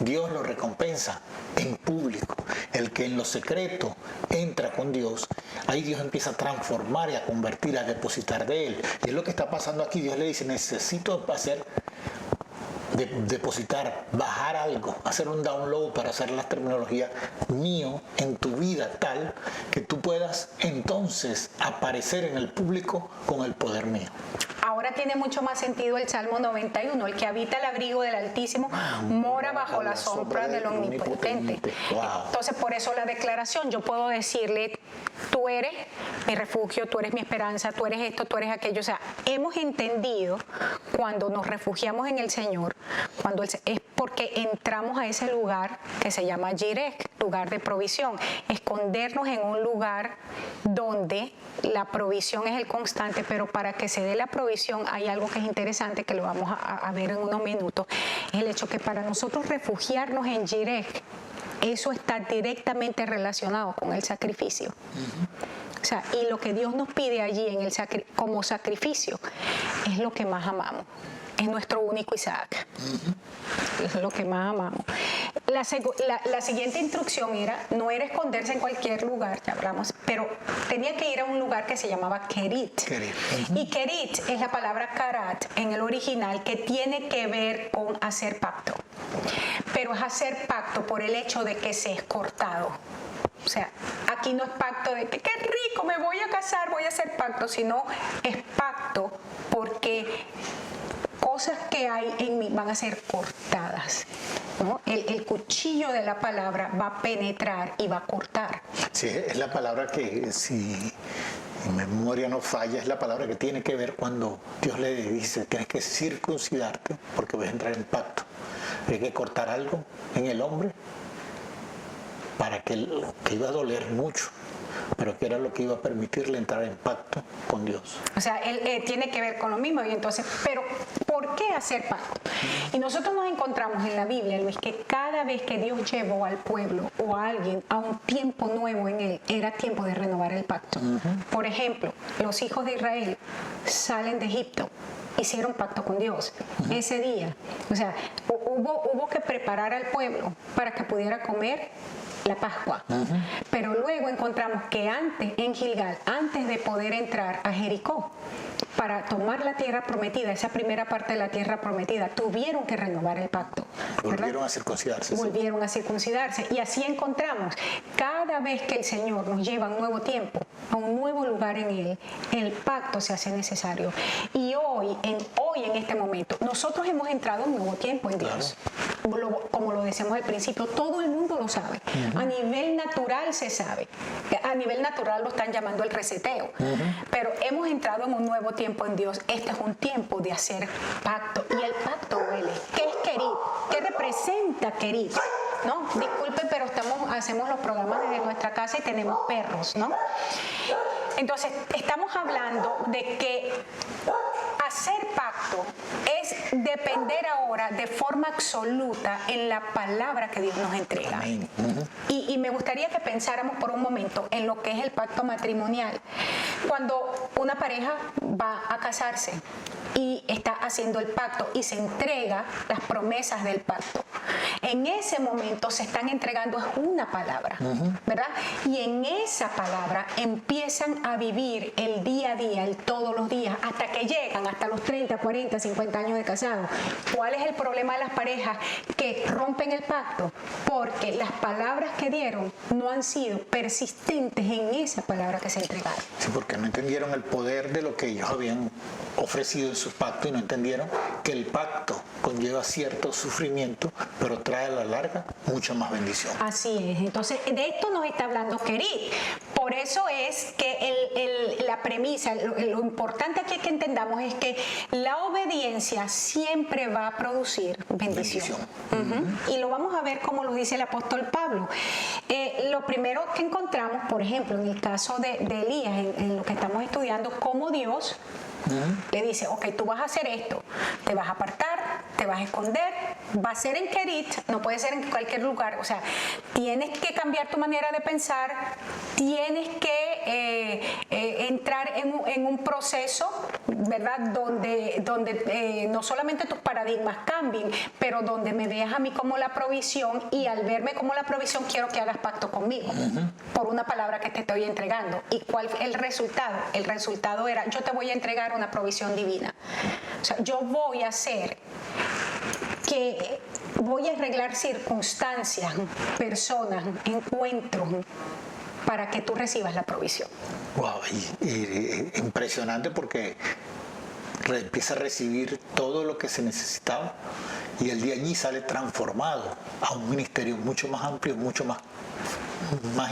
Dios lo recompensa en público. El que en lo secreto entra con Dios, ahí Dios empieza a transformar y a convertir, a depositar de Él. Y es lo que está pasando aquí. Dios le dice, necesito depositar, bajar algo, hacer un download para hacer la terminología mío en tu vida tal que tú puedas entonces aparecer en el público con el poder mío. Ahora tiene mucho más sentido el Salmo 91, el que habita el abrigo del Altísimo mora bajo la sombra del Omnipotente. Wow. Entonces, por eso la declaración, yo puedo decirle, tú eres mi refugio, tú eres mi esperanza, tú eres esto, tú eres aquello. O sea, hemos entendido cuando nos refugiamos en el Señor, es porque entramos a ese lugar que se llama Jireh, lugar de provisión, escondernos en un lugar donde la provisión es el constante, pero para que se dé la provisión hay algo que es interesante, que lo vamos a ver en unos minutos, es el hecho que para nosotros refugiarnos en Jireh, eso está directamente relacionado con el sacrificio. O sea, y lo que Dios nos pide allí como sacrificio es lo que más amamos. Es nuestro único Isaac. Es lo que más amamos. La siguiente instrucción no era esconderse en cualquier lugar, ya hablamos, pero tenía que ir a un lugar que se llamaba Kerit. Y Kerit es la palabra karat en el original, que tiene que ver con hacer pacto. Pero es hacer pacto por el hecho de que se es cortado. O sea, aquí no es pacto de que qué rico, me voy a casar, voy a hacer pacto, sino es pacto porque cosas que hay en mí van a ser cortadas, ¿no? El cuchillo de la palabra va a penetrar y va a cortar. Sí, es la palabra que, si mi memoria no falla, es la palabra que tiene que ver cuando Dios le dice, tienes que circuncidarte porque vas a entrar en pacto. Hay que cortar algo en el hombre para que iba a doler mucho, pero que era lo que iba a permitirle entrar en pacto con Dios. O sea, él tiene que ver con lo mismo. Y entonces, pero ¿por qué hacer pacto? Y nosotros nos encontramos en la Biblia, Luis, que cada vez que Dios llevó al pueblo o a alguien a un tiempo nuevo en él, era tiempo de renovar el pacto. Por ejemplo, los hijos de Israel salen de Egipto, hicieron pacto con Dios ese día. O sea, hubo que preparar al pueblo para que pudiera comer la Pascua. Pero luego encontramos que en Gilgal, antes de poder entrar a Jericó, para tomar la tierra prometida, esa primera parte de la tierra prometida, tuvieron que renovar el pacto. Volvieron a circuncidarse. Volvieron a circuncidarse. Y así encontramos, cada vez que el Señor nos lleva a un nuevo tiempo, a un nuevo lugar en Él, el pacto se hace necesario. Y hoy en este momento, nosotros hemos entrado a un nuevo tiempo en Dios. Como lo decíamos al principio, todo el mundo lo sabe. A nivel natural se sabe. A nivel natural lo están llamando el reseteo. Pero hemos entrado en un nuevo tiempo en Dios. Este es un tiempo de hacer pacto. Y el pacto huele. ¿Qué es Kerit? ¿Qué representa Kerit? ¿No? Disculpen, pero hacemos los programas desde nuestra casa y tenemos perros, ¿no? Entonces, estamos hablando de que hacer pacto es depender ahora de forma absoluta en la palabra que Dios nos entrega. Y me gustaría que pensáramos por un momento en lo que es el pacto matrimonial. Cuando una pareja va a casarse y está haciendo el pacto y se entrega las promesas del pacto, en ese momento se están entregando una palabra, ¿verdad? Y en esa palabra empiezan a vivir el día a día, el todos los días, hasta que llegan hasta los 30, 40, 50 años de casado. ¿Cuál es el problema de las parejas que rompen el pacto? Porque las palabras que dieron no han sido persistentes en esa palabra que se entregaron. Sí, porque no entendieron el poder de lo que ellos habían ofrecido en su pacto y no entendieron que el pacto conlleva cierto sufrimiento, pero trae a la larga mucha más bendición. Así es. Entonces, de esto nos está hablando Kerit. Por eso es que la premisa, lo importante aquí que entendamos es que la obediencia siempre va a producir bendición. Y lo vamos a ver como lo dice el apóstol Pablo. Lo primero que encontramos, por ejemplo, en el caso de Elías, en lo que estamos estudiando, cómo Dios le dice, ok, tú vas a hacer esto, te vas a apartar, te vas a esconder, va a ser en Kerit, no puede ser en cualquier lugar. O sea, tienes que cambiar tu manera de pensar, tienes que entrar en un proceso ¿verdad? Donde no solamente tus paradigmas cambien, pero donde me veas a mí como la provisión, y al verme como la provisión quiero que hagas pacto conmigo por una palabra que te estoy entregando. ¿Y cuál fue el resultado? El resultado era: yo te voy a entregar una provisión divina. O sea, yo voy a hacer que voy a arreglar circunstancias, personas, encuentros, para que tú recibas la provisión. Wow, y impresionante, porque empieza a recibir todo lo que se necesitaba, y el de allí sale transformado a un ministerio mucho más amplio, mucho más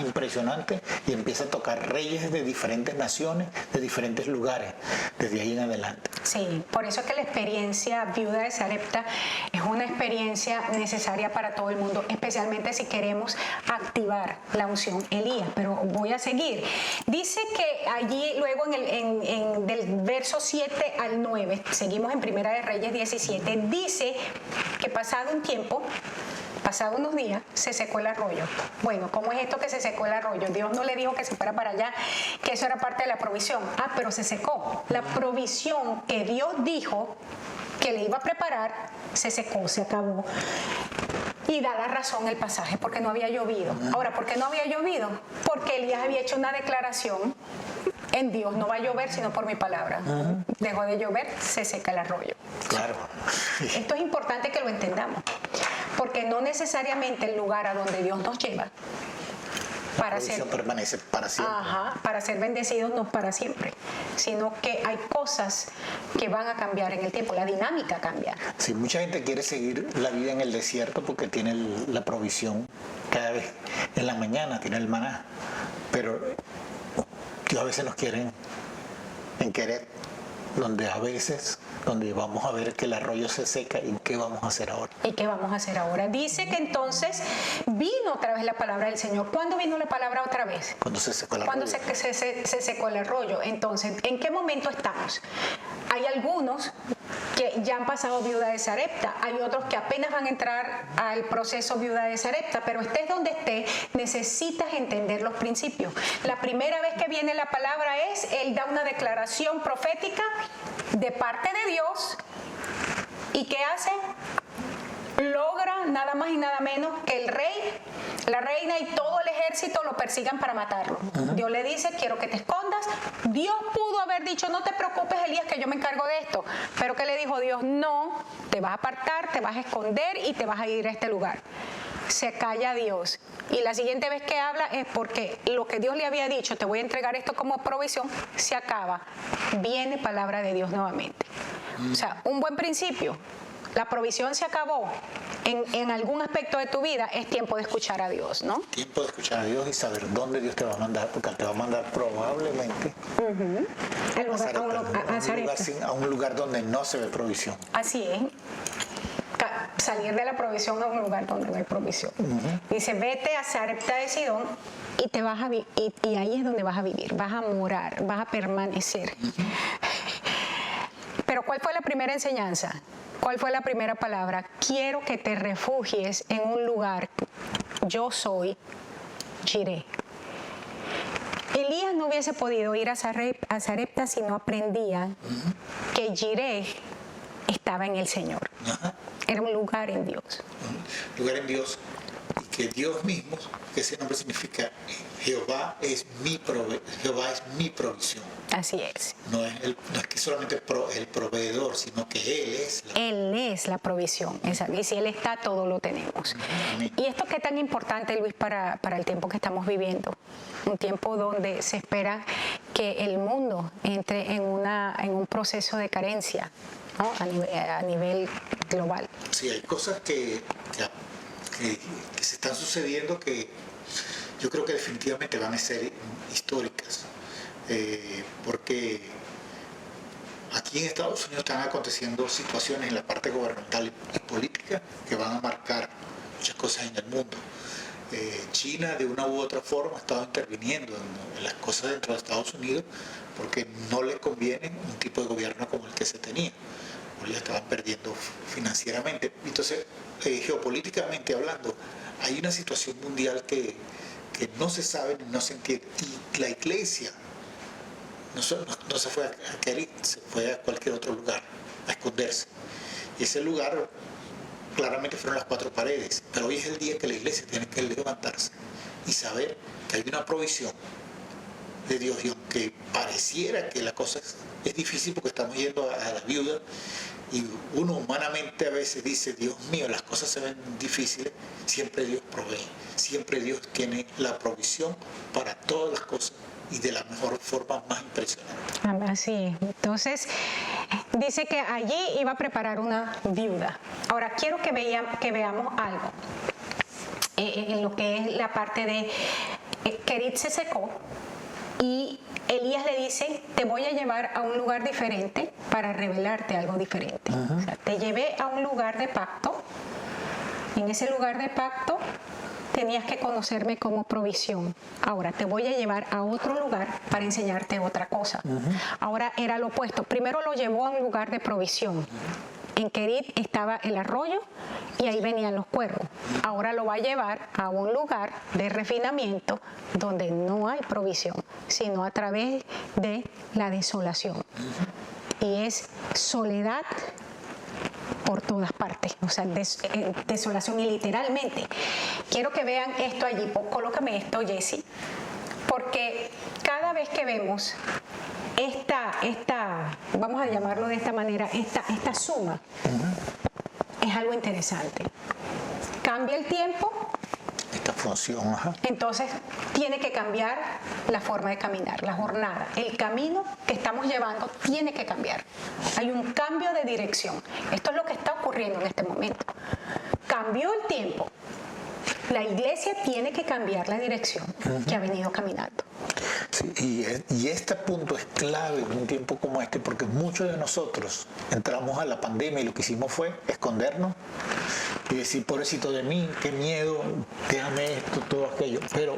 impresionante, y empieza a tocar reyes de diferentes naciones, de diferentes lugares, desde ahí en adelante. Sí, por eso es que la experiencia Viuda de Sarepta es una experiencia necesaria para todo el mundo, especialmente si queremos activar la unción Elías. Pero voy a seguir. Dice que allí luego del verso 7 al 9, seguimos en Primera de Reyes 17, dice que pasado un tiempo, pasado unos días, se secó el arroyo. Bueno, ¿cómo es esto que se secó el arroyo? Dios no le dijo que se fuera para allá, que eso era parte de la provisión. Ah, pero se secó. La provisión que Dios dijo que le iba a preparar, se secó, se acabó. Y da la razón el pasaje, porque no había llovido. Ahora, ¿por qué no había llovido? Porque Elías había hecho una declaración: en Dios no va a llover sino por mi palabra. Dejó de llover, se seca el arroyo. Claro. Esto es importante que lo entendamos, porque no necesariamente el lugar a donde Dios nos lleva para ser, permanece para siempre. Para ser bendecidos no para siempre, sino que hay cosas que van a cambiar en el tiempo, la dinámica cambia. Sí, mucha gente quiere seguir la vida en el desierto porque tiene la provisión cada vez en la mañana, tiene el maná, pero Dios a veces nos quiere en querer, donde vamos a ver que el arroyo se seca. ¿Y qué vamos a hacer ahora? ¿Y qué vamos a hacer ahora? Dice que entonces vino otra vez la palabra del Señor. ¿Cuándo vino la palabra otra vez? Cuando se secó el arroyo. Cuando se secó el arroyo. Entonces, ¿en qué momento estamos? Hay algunos que ya han pasado Viuda de Sarepta, hay otros que apenas van a entrar al proceso Viuda de Sarepta, pero estés donde estés, necesitas entender los principios. La primera vez que viene la palabra Él da una declaración profética de parte de Dios, ¿y qué hace? Logra nada más y nada menos que el rey, la reina y todo el ejército lo persigan para matarlo. Dios le dice: quiero que te escondas. Dios pudo haber dicho: no te preocupes, Elías, que yo me encargo de esto. Pero ¿qué le dijo Dios? No, te vas a apartar, te vas a esconder y te vas a ir a este lugar. Se calla Dios. Y la siguiente vez que habla es porque lo que Dios le había dicho: te voy a entregar esto como provisión, se acaba. Viene palabra de Dios nuevamente. O sea, un buen principio. La provisión se acabó en algún aspecto de tu vida, es tiempo de escuchar a Dios, ¿no? Tiempo de escuchar a Dios y saber dónde Dios te va a mandar, porque te va a mandar probablemente a un lugar donde no se ve provisión. Así es. Salir de la provisión a un lugar donde no hay provisión. Dice: vete a Sarepta de Sidón y te vas a y ahí es donde vas a vivir, vas a morar, vas a permanecer. Pero ¿cuál fue la primera enseñanza? ¿Cuál fue la primera palabra? Quiero que te refugies en un lugar. Yo soy Jireh. Elías no hubiese podido ir a Sarepta si no aprendía que Jireh estaba en el Señor. Era un lugar en Dios. Un lugar en Dios, y que Dios mismo, que ese nombre significa Jehová es mi provisión. Así es. No es que solamente el proveedor, sino que Él es la provisión. Y si Él está, todo lo tenemos. Y esto que es tan importante, Luis, para el tiempo que estamos viviendo. Un tiempo donde se espera que el mundo entre en un proceso de carencia, ¿no? a nivel global. Sí, hay cosas que se están sucediendo que yo creo que definitivamente van a ser históricas, porque aquí en Estados Unidos están aconteciendo situaciones en la parte gubernamental y política que van a marcar muchas cosas en el mundo. China de una u otra forma ha estado interviniendo en las cosas dentro de Estados Unidos porque no le conviene un tipo de gobierno como el que se tenía, porque ya estaban perdiendo financieramente. Entonces, geopolíticamente hablando, hay una situación mundial que no se sabe ni no se entiende, y la iglesia no se fue a Kerit, se fue a cualquier otro lugar a esconderse. Y ese lugar claramente fueron las 4 paredes, pero hoy es el día que la iglesia tiene que levantarse y saber que hay una provisión de Dios, y aunque pareciera que la cosa es difícil porque estamos yendo a la viuda y uno humanamente a veces dice, Dios mío, las cosas se ven difíciles, siempre Dios provee, siempre Dios tiene la provisión para todas las cosas y de la mejor forma más impresionante. Así es. Entonces, dice que allí iba a preparar una viuda. Ahora, quiero que veamos algo en lo que es la parte de Kerit se secó y Elías le dice, te voy a llevar a un lugar diferente para revelarte algo diferente. O sea, te llevé a un lugar de pacto. En ese lugar de pacto tenías que conocerme como provisión. Ahora te voy a llevar a otro lugar para enseñarte otra cosa. Ahora era lo opuesto. Primero lo llevó a un lugar de provisión. En Kerit estaba el arroyo y ahí venían los cuervos. Ahora lo va a llevar a un lugar de refinamiento donde no hay provisión, sino a través de la desolación. Y es soledad por todas partes, o sea, desolación, y literalmente. Quiero que vean esto allí, colócame esto, Jessy, porque cada vez que vemos esta, vamos a llamarlo de esta manera, esta suma, es algo interesante. Cambia el tiempo, Esta función, entonces tiene que cambiar la forma de caminar, la jornada, el camino que estamos llevando tiene que cambiar. Hay un cambio de dirección. Esto es lo que está ocurriendo en este momento. Cambió el tiempo. La iglesia tiene que cambiar la dirección que ha venido caminando. Sí, y este punto es clave en un tiempo como este, porque muchos de nosotros entramos a la pandemia y lo que hicimos fue escondernos y decir, pobrecito de mí, qué miedo, déjame esto, todo aquello. Pero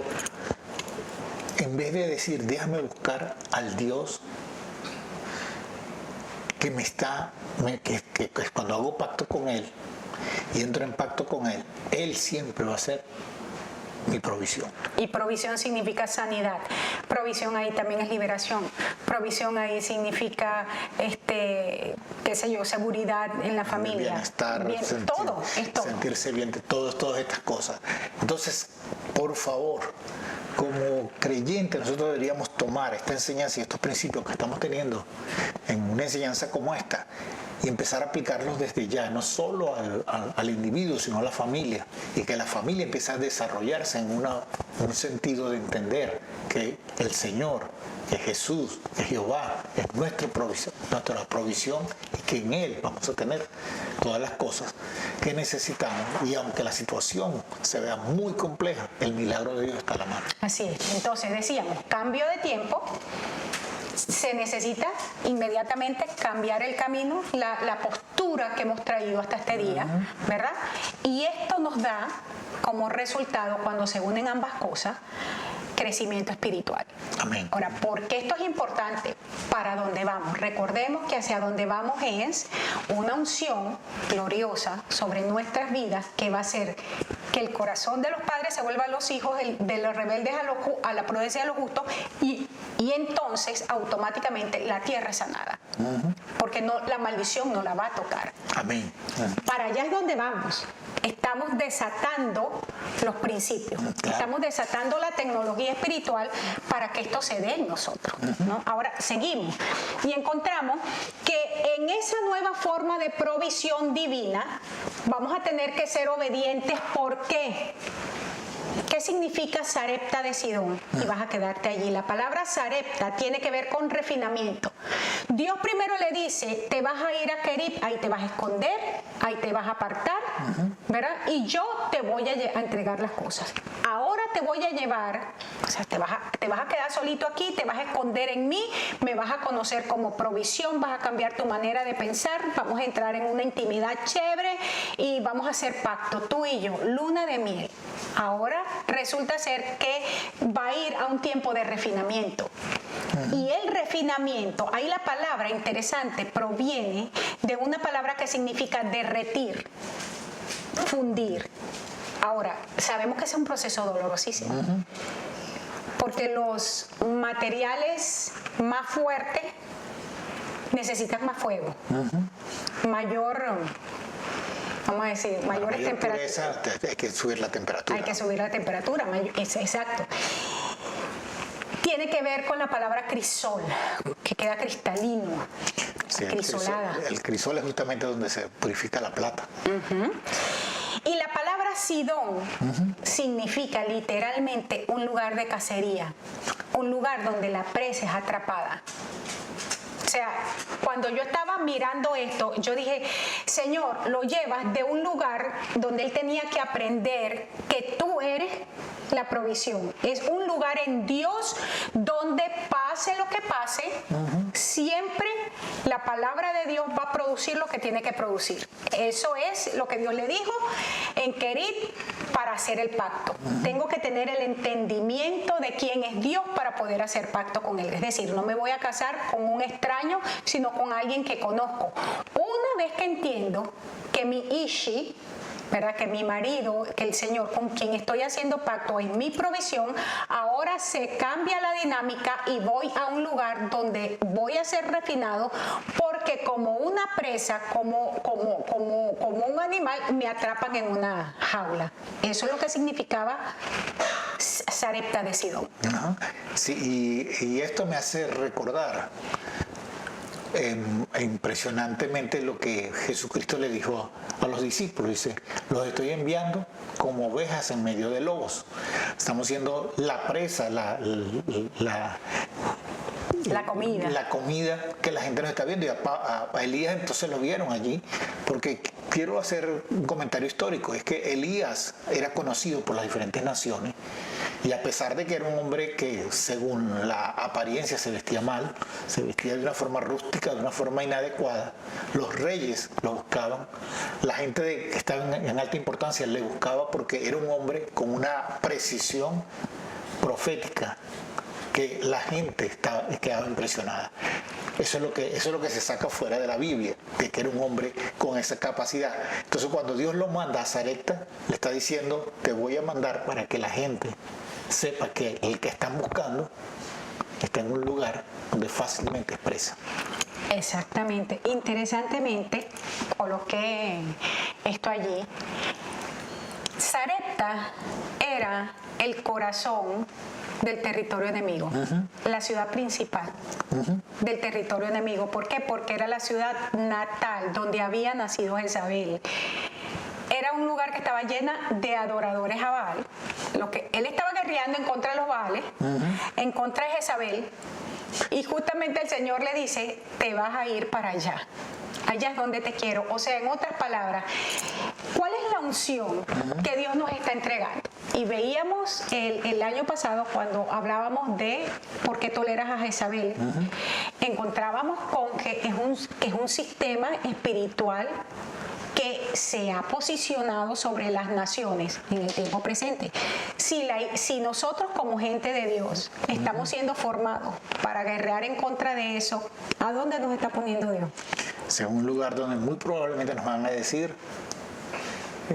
en vez de decir, déjame buscar al Dios que me está, que cuando hago pacto con Él y entro en pacto con Él, Él siempre va a ser mi provisión. Y provisión significa sanidad. Provisión ahí también es liberación. Provisión ahí significa, qué sé yo, seguridad en la familia. Bienestar, todo, es todo. Sentirse bien de todas estas cosas. Entonces, por favor, como creyentes, nosotros deberíamos tomar esta enseñanza y estos principios que estamos teniendo en una enseñanza como esta y empezar a aplicarlos desde ya, no solo al individuo, sino a la familia, y que la familia empiece a desarrollarse en un sentido de entender que el Señor, que Jesús, que Jehová es nuestra provisión y que en Él vamos a tener todas las cosas que necesitamos, y aunque la situación se vea muy compleja, el milagro de Dios está a la mano. Así es. Entonces decíamos, cambio de tiempo. Se necesita inmediatamente cambiar el camino, la postura que hemos traído hasta este día, ¿verdad? Y esto nos da como resultado, cuando se unen ambas cosas, crecimiento espiritual. Amén. Ahora, ¿por qué esto es importante? Para dónde vamos. Recordemos que hacia dónde vamos es una unción gloriosa sobre nuestras vidas que va a hacer que el corazón de los padres se vuelva a los hijos, de los rebeldes a la prudencia de los justos, y entonces automáticamente la tierra es sanada. Porque la maldición no la va a tocar. Amén. Para allá es donde vamos. Estamos desatando los principios. Claro. Estamos desatando la tecnología espiritual para que esto se dé en nosotros, ¿no? Ahora seguimos y encontramos que en esa nueva forma de provisión divina vamos a tener que ser obedientes. ¿Por qué? ¿Qué significa Sarepta de Sidón? Y vas a quedarte allí. La palabra Sarepta tiene que ver con refinamiento. Dios primero le dice, te vas a ir a Kerit, ahí te vas a esconder, ahí te vas a apartar, ¿verdad? Y yo te voy a entregar las cosas. Ahora te voy a llevar, o sea, te vas a quedar solito aquí, te vas a esconder en mí, me vas a conocer como provisión, vas a cambiar tu manera de pensar, vamos a entrar en una intimidad chévere y vamos a hacer pacto, tú y yo, luna de miel. Ahora resulta ser que va a ir a un tiempo de refinamiento. Y el refinamiento, ahí la palabra interesante proviene de una palabra que significa derretir, fundir. Ahora, sabemos que es un proceso dolorosísimo. porque los materiales más fuertes necesitan más fuego, mayor, vamos a decir, mayores temperaturas. Hay que subir la temperatura. Hay que subir la temperatura, exacto. Tiene que ver con la palabra crisol, que queda cristalino, Sí, crisolada. el crisol es justamente donde se purifica la plata. Y la palabra Sidón significa literalmente un lugar de cacería, un lugar donde la presa es atrapada. O sea, cuando yo estaba mirando esto, yo dije, Señor, lo llevas de un lugar donde él tenía que aprender que tú eres la provisión. Es un lugar en Dios donde pase lo que pase, siempre la palabra de Dios va a producir lo que tiene que producir. Eso es lo que Dios le dijo en Querit para hacer el pacto. Tengo que tener el entendimiento de quién es Dios para poder hacer pacto con él. Es decir, no me voy a casar con un extraño, sino con alguien que conozco. Una vez que entiendo que mi Ishi, ¿verdad?, que mi marido, que el Señor con quien estoy haciendo pacto es mi provisión, ahora se cambia la dinámica y voy a un lugar donde voy a ser refinado, porque como una presa, como un animal, me atrapan en una jaula. Eso es lo que significaba Sarepta de Sidón. Sí, y esto me hace recordar impresionantemente lo que Jesucristo le dijo a los discípulos. Dice, los estoy enviando como ovejas en medio de lobos. Estamos siendo la presa, la comida que la gente nos está viendo. Y a Elías entonces lo vieron allí, porque quiero hacer un comentario histórico. Es que Elías era conocido por las diferentes naciones, y a pesar de que era un hombre que según la apariencia se vestía mal, se vestía de una forma rústica, de una forma inadecuada, los reyes lo buscaban, la gente que estaba en alta importancia le buscaba porque era un hombre con una precisión profética que la gente quedaba impresionada. Eso es lo que se saca fuera de la Biblia, de que era un hombre con esa capacidad. Entonces, cuando Dios lo manda a Sarepta, le está diciendo, te voy a mandar para que la gente sepa que el que están buscando está en un lugar donde fácilmente expresa. Exactamente. Interesantemente, coloqué esto allí. Sarepta era el corazón del territorio enemigo, la ciudad principal del territorio enemigo. ¿Por qué? Porque era la ciudad natal donde había nacido Jezabel. Era un lugar que estaba llena de adoradores a Baal. Él estaba guerreando en contra de los Baales, en contra de Jezabel, y justamente el Señor le dice, te vas a ir para allá. Allá es donde te quiero. O sea, en otras palabras, ¿cuál es la unción que Dios nos está entregando? Y veíamos el año pasado, cuando hablábamos de por qué toleras a Jezabel, encontrábamos con que es un sistema espiritual que se ha posicionado sobre las naciones en el tiempo presente. Si nosotros como gente de Dios estamos siendo formados para guerrear en contra de eso, ¿a dónde nos está poniendo Dios? Es un lugar donde muy probablemente nos van a decir,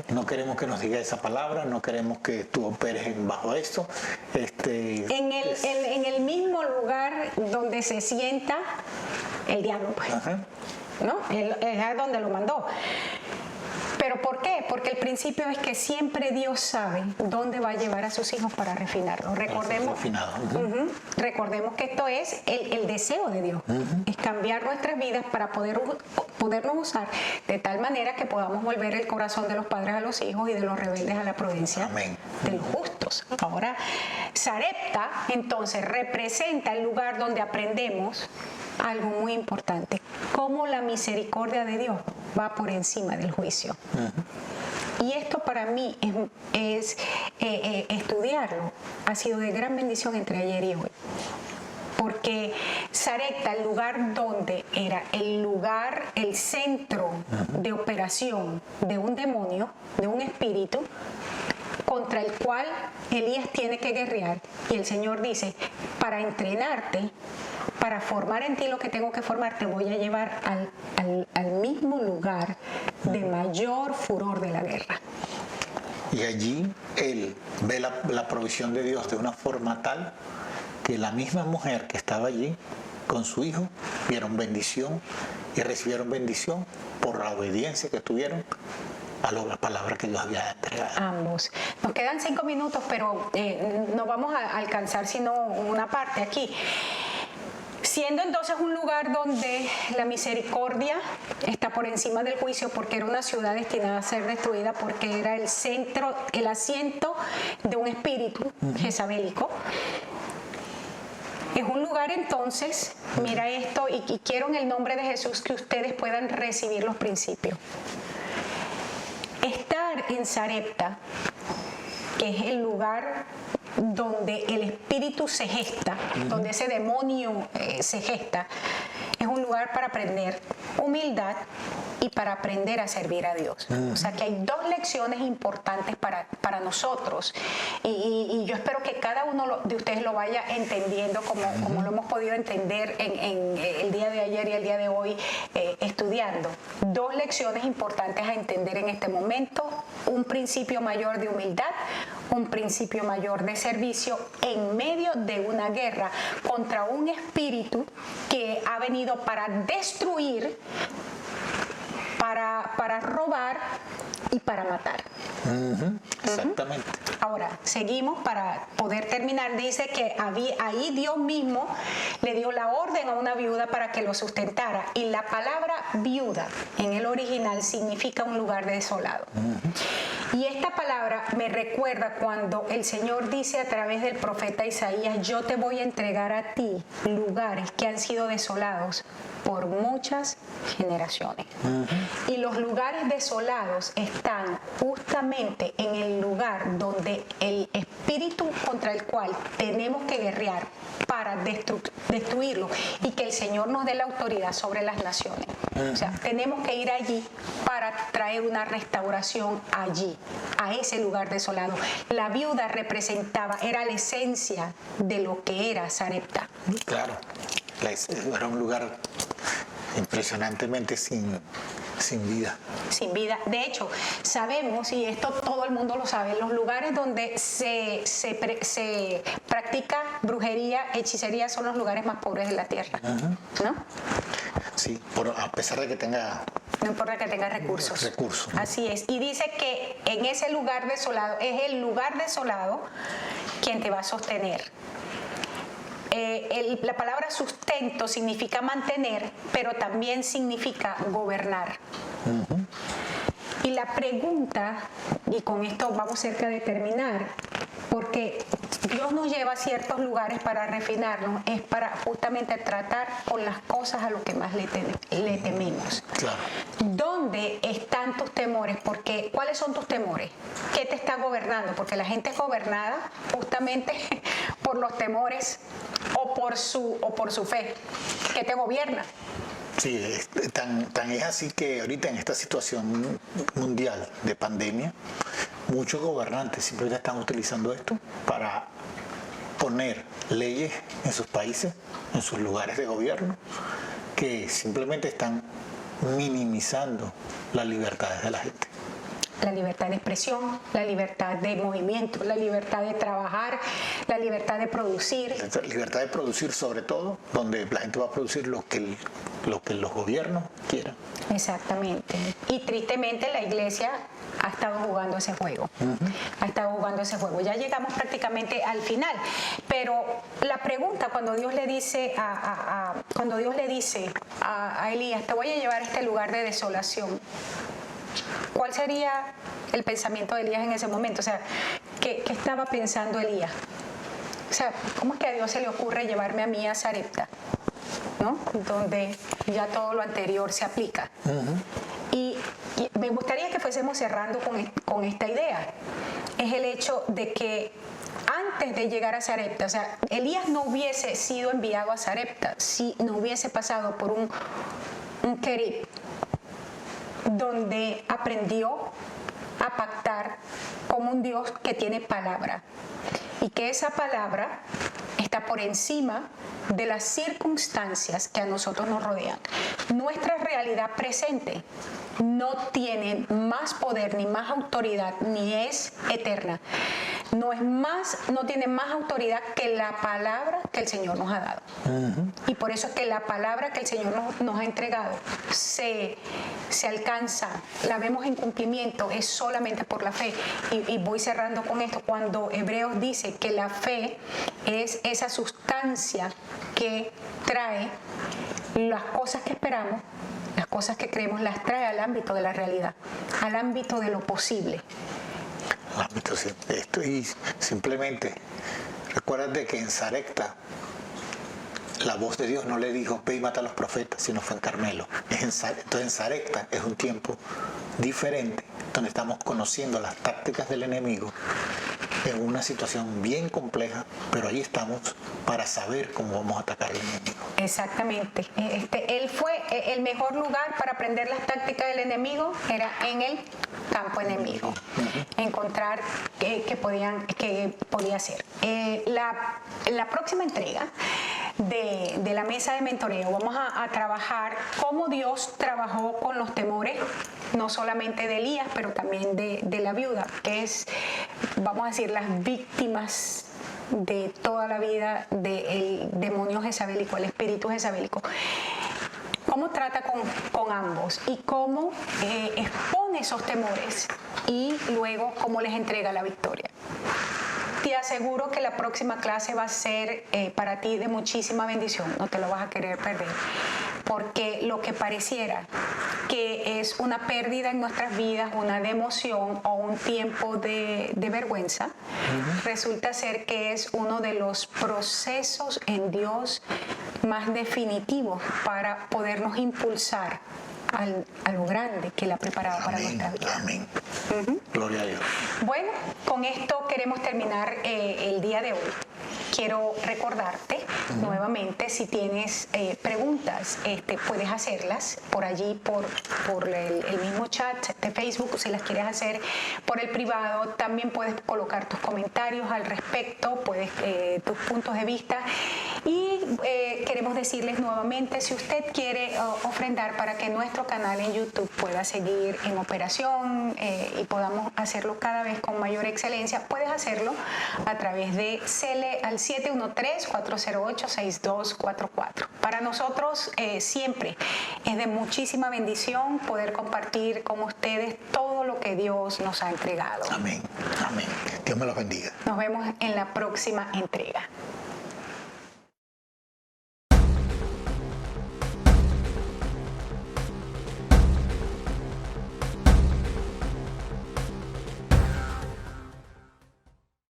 no queremos que nos diga esa palabra, no queremos que tú operes bajo esto. En el mismo lugar donde se sienta el diablo, pues, ¿no? Es donde lo mandó. ¿Pero por qué? Porque el principio es que siempre Dios sabe dónde va a llevar a sus hijos para refinarlo. Recordemos que esto es el deseo de Dios, es cambiar nuestras vidas para podernos usar de tal manera que podamos volver el corazón de los padres a los hijos y de los rebeldes a la prudencia de los justos. Ahora, Sarepta entonces representa el lugar donde aprendemos algo muy importante, cómo la misericordia de Dios va por encima del juicio. Y esto para mí es estudiarlo, ha sido de gran bendición entre ayer y hoy. Porque Sarepta, el lugar donde era el centro de operación de un demonio, de un espíritu, contra el cual Elías tiene que guerrear. Y el Señor dice, para entrenarte, para formar en ti lo que tengo que formar, te voy a llevar al mismo lugar de mayor furor de la guerra. Y allí él ve la provisión de Dios de una forma tal que la misma mujer que estaba allí con su hijo vieron bendición y recibieron bendición por la obediencia que tuvieron a la palabra que Dios había entregado. Ambos. Nos quedan 5 minutos, pero no vamos a alcanzar sino una parte aquí. Siendo entonces un lugar donde la misericordia está por encima del juicio, porque era una ciudad destinada a ser destruida, porque era el centro, el asiento de un espíritu jezabélico. Es un lugar entonces, mira esto, y quiero en el nombre de Jesús que ustedes puedan recibir los principios. Estar en Sarepta, que es el lugar donde el espíritu se gesta, donde ese demonio se gesta, es un lugar para aprender humildad y para aprender a servir a Dios. O sea que hay 2 lecciones importantes para nosotros y yo espero que cada uno de ustedes lo vaya entendiendo como lo hemos podido entender en el día de ayer y el día de hoy estudiando. 2 lecciones importantes a entender en este momento: un principio mayor de humildad, un principio mayor de servicio en medio de una guerra contra un espíritu que ha venido para destruir, para robar y para matar. Exactamente. Ahora, seguimos para poder terminar. Dice que ahí Dios mismo le dio la orden a una viuda para que lo sustentara. Y la palabra viuda en el original significa un lugar desolado. Y esta palabra me recuerda cuando el Señor dice a través del profeta Isaías: yo te voy a entregar a ti lugares que han sido desolados por muchas generaciones. Y los lugares desolados están justamente en el lugar donde el espíritu contra el cual tenemos que guerrear para destruirlo, y que el Señor nos dé la autoridad sobre las naciones. O sea, tenemos que ir allí para traer una restauración allí, a ese lugar desolado. La viuda era la esencia de lo que era Sarepta. Claro, era un lugar impresionantemente sin vida. Sin vida. De hecho, sabemos, y esto todo el mundo lo sabe, los lugares donde se practica brujería, hechicería, son los lugares más pobres de la tierra. ¿No? Sí, a pesar de que tenga... No importa que tenga recursos. Así es. Y dice que en ese lugar desolado, es el lugar desolado quien te va a sostener. La palabra sustento significa mantener, pero también significa gobernar. Y la pregunta, y con esto vamos cerca de terminar, porque Dios nos lleva a ciertos lugares para refinarnos, es para justamente tratar con las cosas a lo que más le tememos. Claro. ¿Dónde están tus temores? Porque, ¿cuáles son tus temores? ¿Qué te está gobernando? Porque la gente es gobernada justamente por los temores o por su fe. ¿Qué te gobierna? Sí, tan es así que ahorita en esta situación mundial de pandemia, muchos gobernantes simplemente están utilizando esto para poner leyes en sus países, en sus lugares de gobierno, que simplemente están minimizando las libertades de la gente. La libertad de expresión, la libertad de movimiento, la libertad de trabajar, la libertad de producir. La libertad de producir, sobre todo, donde la gente va a producir lo que los gobiernos quieran. Exactamente. Y tristemente la iglesia ha estado jugando ese juego. Ha estado jugando ese juego. Ya llegamos prácticamente al final. Pero la pregunta cuando Dios le dice a Elías: te voy a llevar a este lugar de desolación, ¿cuál sería el pensamiento de Elías en ese momento? O sea, ¿qué estaba pensando Elías? O sea, ¿cómo es que a Dios se le ocurre llevarme a mí a Sarepta, ¿no? Donde ya todo lo anterior se aplica. Y me gustaría que fuésemos cerrando con esta idea. Es el hecho de que antes de llegar a Sarepta, o sea, Elías no hubiese sido enviado a Sarepta si no hubiese pasado por un querib, donde aprendió a pactar con un Dios que tiene palabra, y que esa palabra está por encima de las circunstancias que a nosotros nos rodean. Nuestra realidad presente no tiene más poder ni más autoridad, ni es eterna. No tiene más autoridad que la palabra que el Señor nos ha dado. Y por eso es que la palabra que el Señor nos ha entregado se alcanza, la vemos en cumplimiento, es solamente por la fe. Y voy cerrando con esto, cuando Hebreos dice que la fe es esa sustancia que trae las cosas que esperamos, las cosas que creemos, las trae al ámbito de la realidad, al ámbito de lo posible. Esto, y simplemente recuérdate que en Sarepta la voz de Dios no le dijo ve y mata a los profetas, sino fue en Carmelo. Entonces en Sarepta es un tiempo diferente, donde estamos conociendo las tácticas del enemigo en una situación bien compleja, pero ahí estamos para saber cómo vamos a atacar al enemigo. Exactamente. Él fue el mejor lugar para aprender las tácticas del enemigo, era en el campo enemigo. Encontrar qué podía hacer. La próxima entrega de la mesa de mentoreo vamos a trabajar cómo Dios trabajó con los temores, no solamente de Elías, pero también de la viuda, que es, vamos a decir, las víctimas de toda la vida del demonio jezabelico, el espíritu jezabelico. Cómo trata con ambos y cómo expone esos temores y luego cómo les entrega la victoria. Te aseguro que la próxima clase va a ser para ti de muchísima bendición, no te lo vas a querer perder, porque lo que pareciera que es una pérdida en nuestras vidas, una democión o un tiempo de vergüenza, resulta ser que es uno de los procesos en Dios más definitivos para podernos impulsar a lo grande que Él ha preparado para nuestra vida. Amén. Gloria a Dios. Bueno, con esto queremos terminar el día de hoy. Quiero recordarte nuevamente, si tienes preguntas, puedes hacerlas por allí, por el mismo chat de Facebook. Si las quieres hacer por el privado, también puedes colocar tus comentarios al respecto, tus puntos de vista. Y queremos decirles nuevamente, si usted quiere ofrendar para que nuestro canal en YouTube pueda seguir en operación y podamos hacerlo cada vez con mayor excelencia, puedes hacerlo a través de CELE al 713-408-6244. Para nosotros siempre es de muchísima bendición poder compartir con ustedes todo lo que Dios nos ha entregado. Amén. Amén. Dios me los bendiga. Nos vemos en la próxima entrega.